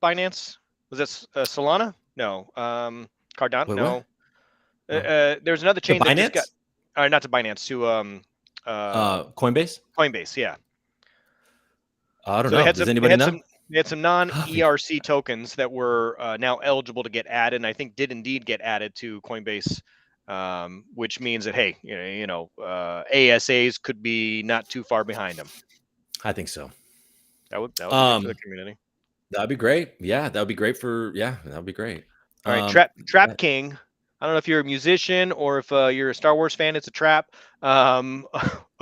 Binance? Was that Solana? No, Cardano? wait, what? No, There's another To chain that just got, Binance? not to Binance, to Coinbase? Coinbase. Yeah. I don't So they know. had Does some anybody know? non Coffee. ERC tokens that were now eligible to get added, and I think did indeed get added to Coinbase, which means that, hey, ASAs could be not too far behind them. I think so. That would be good for the Um, community. that'd be great. Yeah, that would be great that would be great. All right, Um, Trap King. I don't know if you're a musician or if you're a Star Wars fan. It's a trap. oh,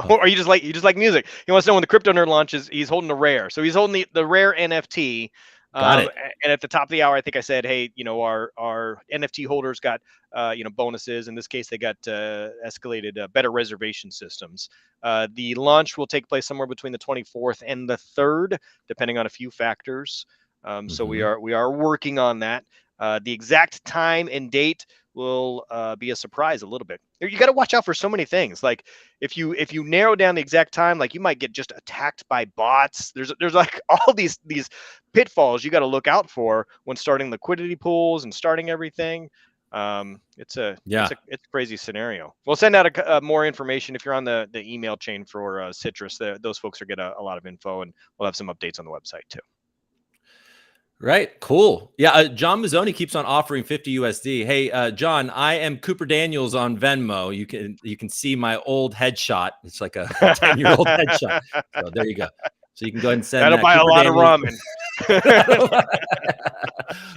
Or you just like music. He wants to know when the Crypto Nerd launches. He's holding the rare, so he's holding the rare NFT. got it. And at the top of the hour, I think I said, hey, our NFT holders got bonuses. In this case, they got escalated better reservation systems. The launch will take place somewhere between the 24th and the 3rd, depending on a few factors. So we Hmm. are working on that. The exact time and date will be a surprise a little bit. You got to watch out for so many things. Like if you narrow down the exact time, like you might get just attacked by bots. There's like all these pitfalls you got to look out for when starting liquidity pools and starting everything. It's a Yeah. it's a crazy scenario. We'll send out more information if you're on the email chain for Citrus. Those folks will get a lot of info, and we'll have some updates on the website too. Right. Cool. Yeah. John Mazzoni keeps on offering 50 USD. Hey, John, I am Cooper Daniels on Venmo. You can see my old headshot. It's like a 10-year-old headshot. So there you go. So you can go ahead and send That'll that buy a Cooper lot of Daniels. ramen.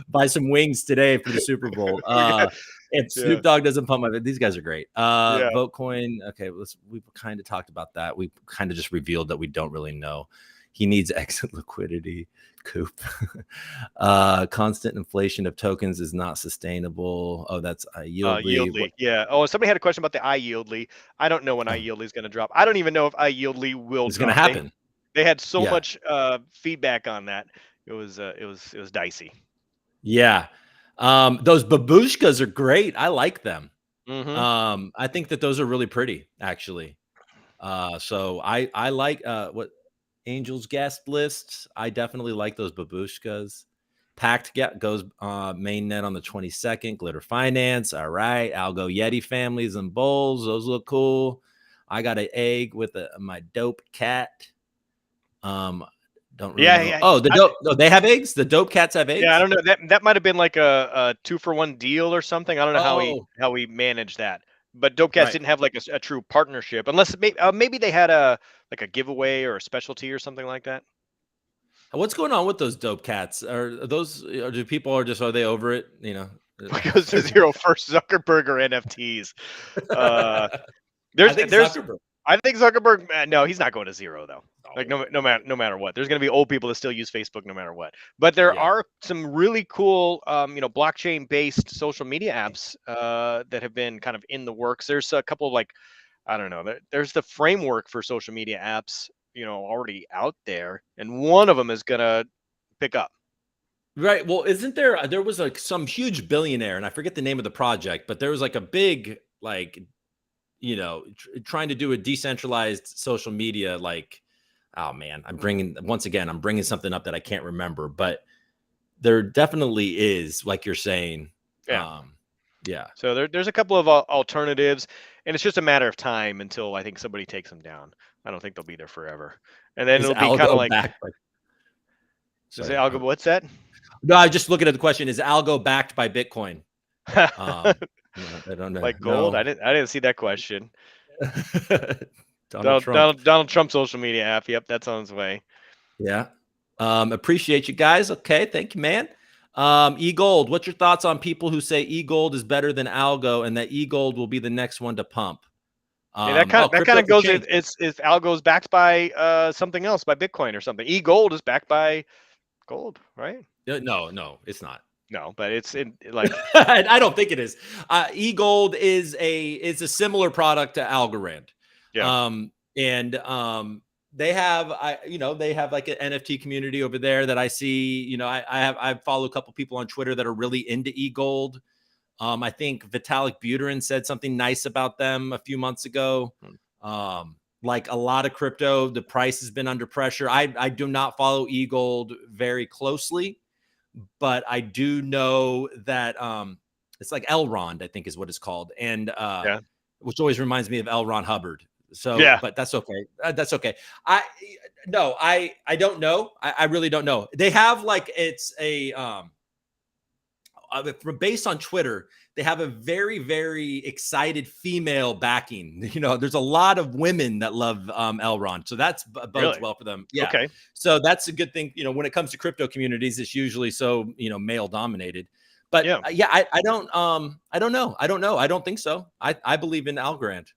Buy some wings today for the Super Bowl. If Yeah. Snoop Dogg doesn't pump my, these guys are great. Yeah. Votecoin. Okay, we've kind of talked about that. We kind of just revealed that we don't really know. He needs exit liquidity. Coop. Constant inflation of tokens is not sustainable. Oh, that's Yieldly. Yeah. Oh, somebody had a question about the iYieldly. I don't know when Oh, iYieldly is going to drop. I don't even know if iYieldly will it's gonna drop. happen. They had so Yeah, much feedback on that. It was dicey. yeah. Those babushkas are great. I like them. Mm-hmm. I think that those are really pretty, actually. So I like what Angels guest lists. I definitely like those babushkas. Packed goes mainnet on the 22nd. Glitter Finance. All right. Algo Yeti families and bowls. Those look cool. I got an egg with my dope cat. Don't really Yeah, know. yeah. Oh, the dope. No, they have eggs. The dope cats have Yeah, I eggs. don't know. That might have been like a 2-for-1 deal or something. I don't know Oh, how we managed that. But Dope Cats right. didn't have like a true partnership, unless maybe they had a giveaway or a specialty or something like that. What's going on with those dope cats? Are those? Do people are they over it? You know. Goes to zero first Zuckerberg or NFTs. Uh, I there's think there's Zuckerberg. I think Zuckerberg. No, he's not going to zero though. Like Oh, no matter what, there's going to be old people that still use Facebook no matter what. But there yeah. are some really cool, blockchain based social media apps that have been kind of in the works. There's a couple of, like, I don't know. There's the framework for social media apps, already out there, and one of them is gonna pick up. Right. Well, isn't there was like some huge billionaire, and I forget the name of the project, but there was like a big, like, trying to do a decentralized social media, like, oh man, I'm bringing something up that I can't remember, but there definitely is, like you're saying. Yeah. Yeah. So there's a couple of alternatives, and it's just a matter of time until I think somebody takes them down. I don't think they'll be there forever, and then Is it'll be kind of Algo like, backed by is it sorry. algo? What's that? No, I just looking at the question. Is Algo backed by Bitcoin? Um, no, I don't know. Like gold? I No. didn't see that question. Donald Donald, Trump. Donald, Donald Trump social media app. Yep, that's on its way. Yeah. Appreciate you guys. Okay. Thank you, man. eGold, what's your thoughts on people who say eGold is better than Algo and that eGold will be the next one to pump? Yeah, that kind of that kind Crypto of for goes. change. It's algo's backed by something else, by Bitcoin or something. E-gold is backed by gold, right? No, it's not. No, but it's in like, I don't think it is. eGold is a similar product to Algorand. yeah. And they have like an NFT community over there that I see. I follow a couple people on Twitter that are really into eGold. I think Vitalik Buterin said something nice about them a few months ago. Like a lot of crypto, the price has been under pressure. I do not follow eGold very closely, but I do know that it's like Elrond, I think is what it's called, and Yeah. which always reminds me of L. Ron Hubbard. So, Yeah. but that's okay. That's okay. I no, I don't know. I really don't know. They have like it's a based on Twitter, they have a very excited female backing. There's a lot of women that love Elrond, so that's bodes Really? well for them. Yeah, Okay. so that's a good thing. When it comes to crypto communities, it's usually so male dominated. But Yeah. yeah, I don't know. I don't know. I don't think so. I believe in Algorand.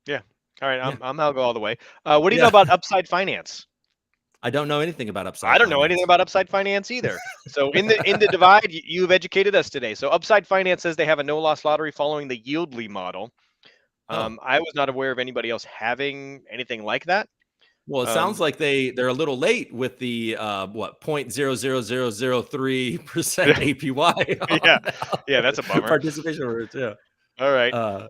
Yeah. All right. Yeah, I'm Algo all the way. What do you know yeah. about Upside Finance? I don't know anything about I Upside don't know anything Finance. about Upside Finance either. So in the divide, you've educated us today. So Upside Finance says they have a no loss lottery following the Yieldly model. Oh, I was not aware of anybody else having anything like that. well, it sounds Um, like they're a little late with the what 0.00003% APY yeah, on yeah, that's a bummer. participation rates. Yeah. All right. Uh,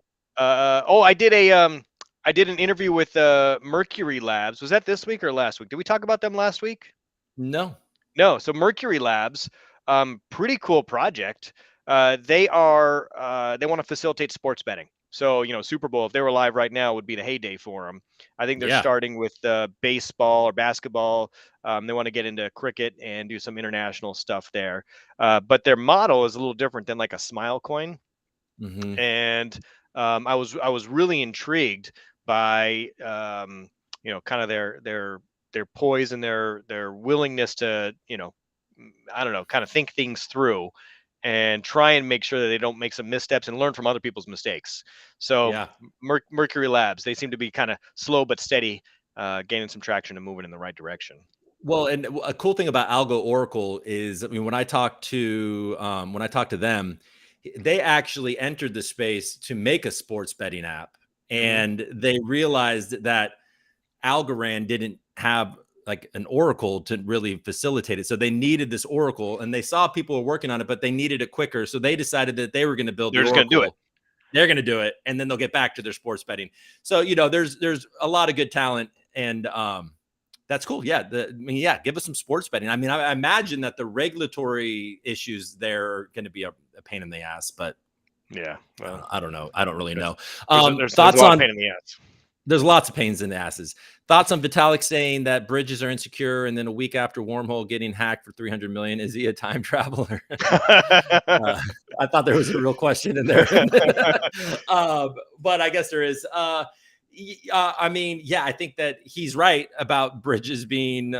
Oh, I did an interview with Mercury Labs. Was that this week or last week? Did we talk about them last week? no. No. So Mercury Labs, pretty cool project. They want to facilitate sports betting. So Super Bowl, if they were live right now, would be the heyday for them. I think they're Yeah. starting with baseball or basketball. They want to get into cricket and do some international stuff there. But their model is a little different than like a Smile coin. Hmm. And I was really intrigued by kind of their poise and their willingness to I don't know, kind of think things through and try and make sure that they don't make some missteps and learn from other people's mistakes. So Yeah. Mercury Labs, they seem to be kind of slow but steady, gaining some traction and moving in the right direction. Well, and a cool thing about Algo Oracle is, I mean, when I talk to them, they actually entered the space to make a sports betting app, Hmm. and they realized that Algorand didn't have like an oracle to really facilitate it. So they needed this oracle, and they saw people were working on it, but they needed it quicker. So they decided that they were going to build the They're just going to do it. oracle. They're going to do it, and then they'll get back to their sports betting. So there's a lot of good talent, and that's cool. Yeah, I mean, yeah, give us some sports betting. I mean, I imagine that the regulatory issues there are going to be a pain in the ass, but Yeah. Well, I don't know. I don't really there's know. there's a Thoughts lot of on pain in the ass. There's lots of pains in the asses. Thoughts on Vitalik saying that bridges are insecure, and then a week after Wormhole getting hacked for 300 million, is he a time traveler? I thought there was a real question in there, but I guess there is. I mean, yeah, I think that he's right about bridges being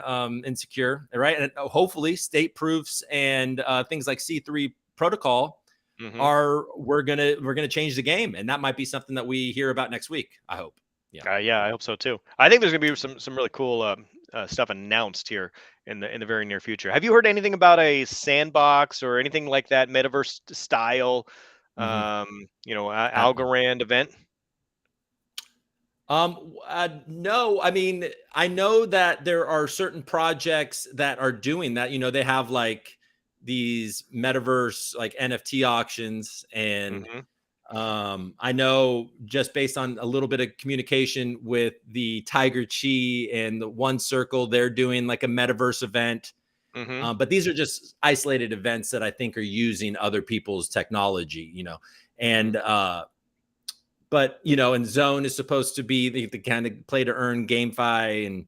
insecure, right? And hopefully, state proofs and things like C3 protocol Hmm. are we're gonna change the game, and that might be something that we hear about next week. I hope. Yeah. Yeah, I hope so too. I think there's gonna be some really cool stuff announced here in the very near future. Have you heard anything about a sandbox or anything like that, metaverse style, Hmm. Happening. Algorand event? No, I mean, I know that there are certain projects that are doing that. They have like these metaverse like NFT auctions, and Hmm. I know just based on a little bit of communication with the Tiger Chi and the One Circle, they're doing like a metaverse event. Hmm. But these are just isolated events that I think are using other people's technology. Hmm. And but and Zone is supposed to be the kind of play to earn GameFi and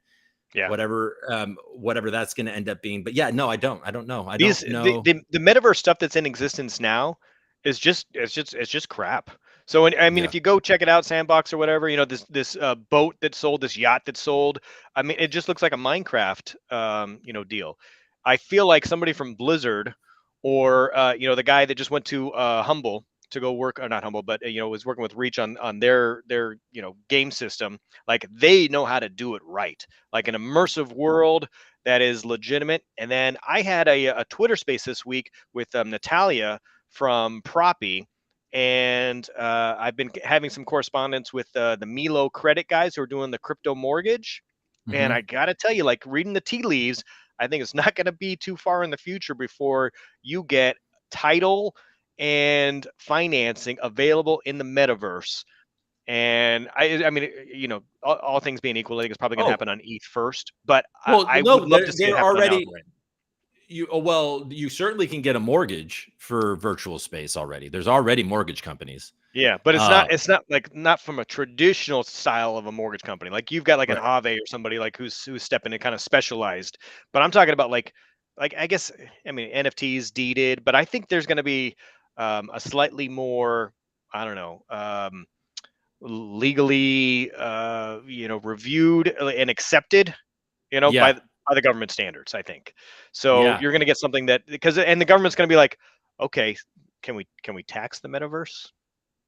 Yeah. whatever that's going to end up being. But yeah, no, I don't know. I These don't know. the metaverse stuff that's in existence now is just crap. So I mean, Yeah. if you go check it out, Sandbox or whatever, this boat that sold, this yacht that sold. I mean, it just looks like a Minecraft deal. I feel like somebody from Blizzard or the guy that just went to Humble to go work, or not Humble, but was working with Reach on their game system. Like they know how to do it right, like an immersive world that is legitimate. And then I had a Twitter space this week with Natalia from Proppy. And I've been having some correspondence with the Milo credit guys who are doing the crypto mortgage. And Hmm. I got to tell you, like reading the tea leaves, I think it's not going to be too far in the future before you get title and financing available in the metaverse. And I mean, all things being equal, I think it's probably going to Oh, happen on ETH first, but I, well, I would no, love to see it they're happen on already Algorand. Well, you certainly can get a mortgage for virtual space already. There's already mortgage companies. Yeah, but it's not Uh, it's not like not from a traditional style of a mortgage company. Like you've got like an right. Ave or somebody like who's stepping in kind of specialized. But I'm talking about like I guess I mean NFTs deeded, but I think there's going to be a slightly more I don't know legally reviewed and accepted by Yeah. by the government standards. I think so. Yeah. You're going to get something that because and the government's going to be like, okay, can we tax the metaverse?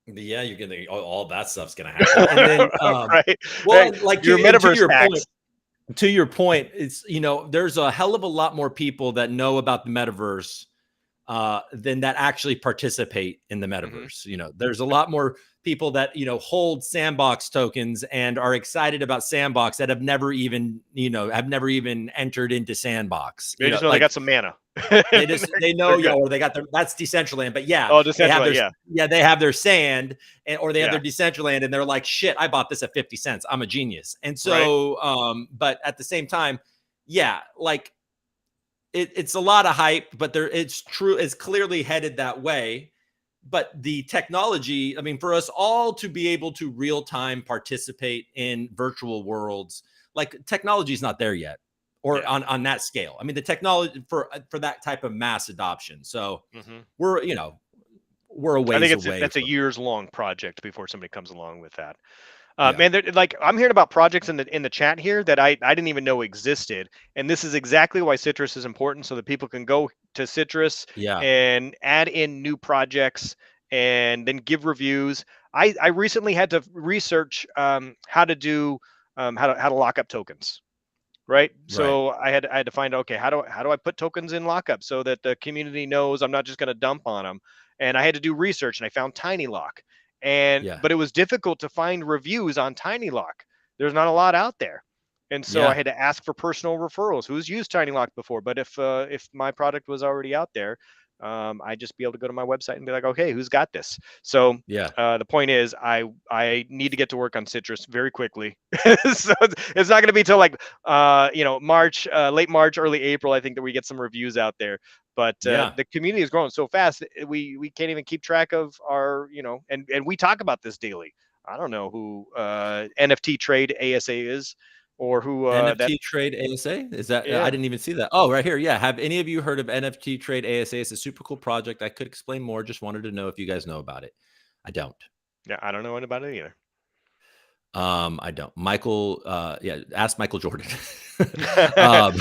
Yeah. You're gonna all that stuff's gonna happen, and then Right. well, Hey, and like your to metaverse your point, tax. it's there's a hell of a lot more people that know about the metaverse than that actually participate in the Mhm. metaverse. There's a lot more people that hold sandbox tokens and are excited about sandbox that have never even entered into sandbox. They just know they Like got some mana. they know, They're yeah, good. or they got that's Decentraland, but yeah, Oh, they have decentralized, their yeah. they have their sand, or they have Yeah, their Decentraland, and they're like, shit, I bought this at 50 cents. I'm a genius. And right? so, but at the same time, yeah, like it's a lot of hype, but it's true, it's clearly headed that way. But the technology, I mean, for us all to be able to real time participate in virtual worlds, like technology is not there yet, or Yeah. on that scale. I mean, the technology for that type of mass adoption. So Mhm. we're you know we're a I think ways away that's a from. years long project before somebody comes along with that. Yeah, Man, like I'm hearing about projects in the chat here that I didn't even know existed, and this is exactly why Citrus is important, so that people can go to Citrus yeah, and add in new projects and then give reviews. I recently had to research how to do how to lock up tokens. Right. right, So I had to find out, okay, how do I put tokens in lockup so that the community knows I'm not just going to dump on them. And I had to do research and I found Tiny Lock. And yeah, but it was difficult to find reviews on Tiny Lock. There's not a lot out there. And so I yeah, had to ask for personal referrals. Who's used Tiny Lock before? But if my product was already out there, I'd just be able to go to my website and be like, okay, who's got this? So yeah, the point is, I need to get to work on Citrus very quickly. So it's not going to be till like March, late March, early April. I think that we get some reviews out there. But yeah. the community is growing so fast, we can't even keep track of our and we talk about this daily. I don't know who NFT Trade ASA is, or who that NFT Trade ASA, is that? I yeah didn't even see that. Oh, right here. Yeah. Have any of you heard of NFT Trade ASA? It's a super cool project. I could explain more. Just wanted to know if you guys know about it. I don't. yeah I don't know about it either. I don't. Michael, yeah, ask Michael Jordan. um,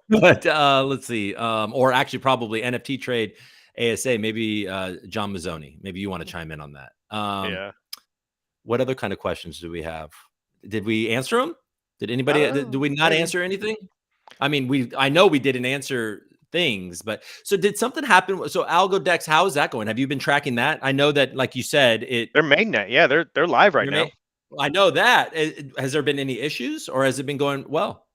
but let's see. Or actually, probably NFT Trade ASA. Maybe John Mazzoni. Maybe you want to chime in on that. Yeah. What other kind of questions do we have? Did we answer them? Did anybody? Do we not Maybe. answer anything? I mean, I know we didn't answer things, but so did something happen? So Algodex, how is that going? Have you been tracking that? I know that, like you said, They're mainnet. Yeah, they're live right you're ma- now. I know that. Has there been any issues, or has it been going well?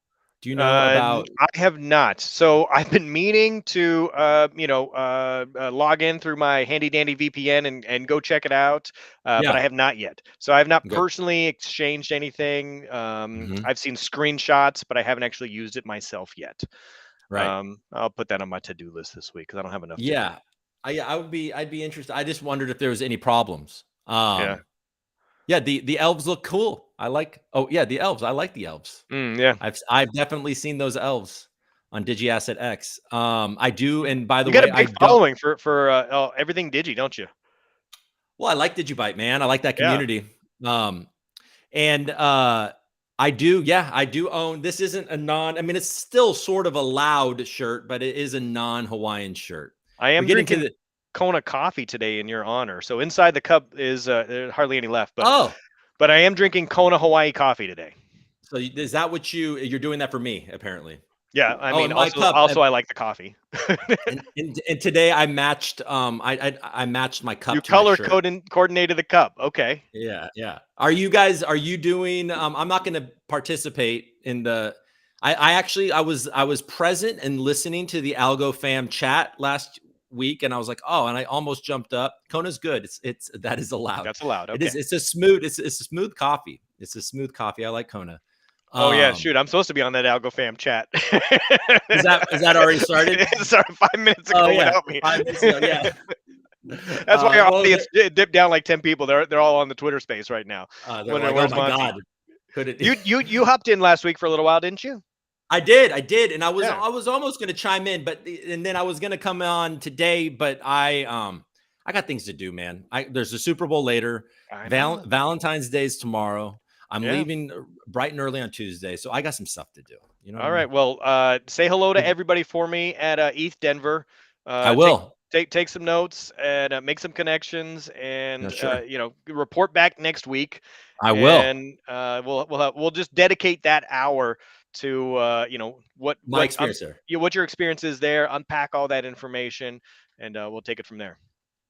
Do you know about? I have not. So I've been meaning to, log in through my handy dandy VPN and go check it out, but I Yeah. have not yet. So I have not Okay. personally exchanged anything. Hmm. I've seen screenshots, but I haven't actually used it myself yet. Right. I'll put that on my to-do list this week because I don't have enough to do. Yeah. I'd be interested. I just wondered if there was any problems. Yeah. Yeah, the elves look cool. Oh yeah, the elves. I like the elves. Yeah. I've definitely seen those elves on DigiAsset X. I do, and by the You got way, a I big don't. following for everything Digi, don't you? Well, I like Digibyte, man. I like that Yeah. community. Um, and I do, yeah, I do own. This isn't a non. I mean, it's still sort of a loud shirt, but it is a non-Hawaiian shirt. I We am get into drinking the. Kona coffee today in your honor. So inside the cup is there's hardly any left, Oh, but I am drinking Kona Hawaii coffee today. so is that what you're doing that for me? Apparently. Yeah, I Oh, mean and my also cup. also I like the coffee. And today I matched. I matched my You cup to my color shirt. coordinated the cup. Okay. Yeah, yeah. Are you doing I'm not gonna participate in the I actually I was present and listening to the Algo fam chat last week, and I was like, oh, and I almost jumped up. Kona's good. It's that is allowed. That's allowed. It is Okay. it's a smooth coffee. It's a smooth coffee. I like Kona. Oh yeah, Um, shoot, I'm supposed to be on that Algo fam chat. is that already started? It started 5 minutes Oh ago yeah, without me. 5 minutes ago. Yeah. That's why our Well, audience dipped down like 10 people. They're all on the Twitter space right now. they're Wondering like, oh where's my Monty. god, could it? You hopped in last week for a little while, didn't you? I did, and Yeah, I was almost going to chime in, but and then I was going to come on today, but I got things to do, man. There's a Super Bowl later. I know. Valentine's Day is tomorrow. I'm Yeah. leaving bright and early on Tuesday, so I got some stuff to do. You know what I All right. mean? Well, say hello to everybody for me at ETH Denver. I Take will. take some notes and make some connections, No, and sure. report back next week, I will. and we'll just dedicate that hour to My experience there. what your experience is there. Unpack all that information, and we'll take it from there.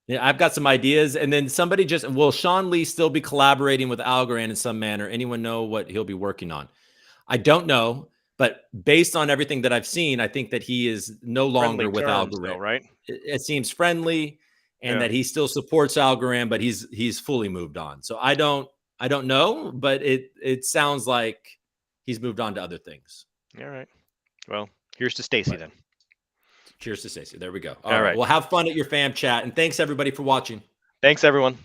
Yeah, I've got some ideas, and then somebody just will Sean Lee still be collaborating with Algorand in some manner? Anyone know what he'll be working on? I don't know, but based on everything that I've seen, I think that he is no Friendly longer with terms, though, Algorand. right? It seems friendly, and Yeah. that he still supports Algorand, but he's fully moved on. So I don't know, but it sounds like he's moved on to other things. All right. Well, here's to Stacy But then. cheers to Stacey. There we go. All All right. right. Well, have fun at your fam chat, and thanks everybody for watching. Thanks, everyone.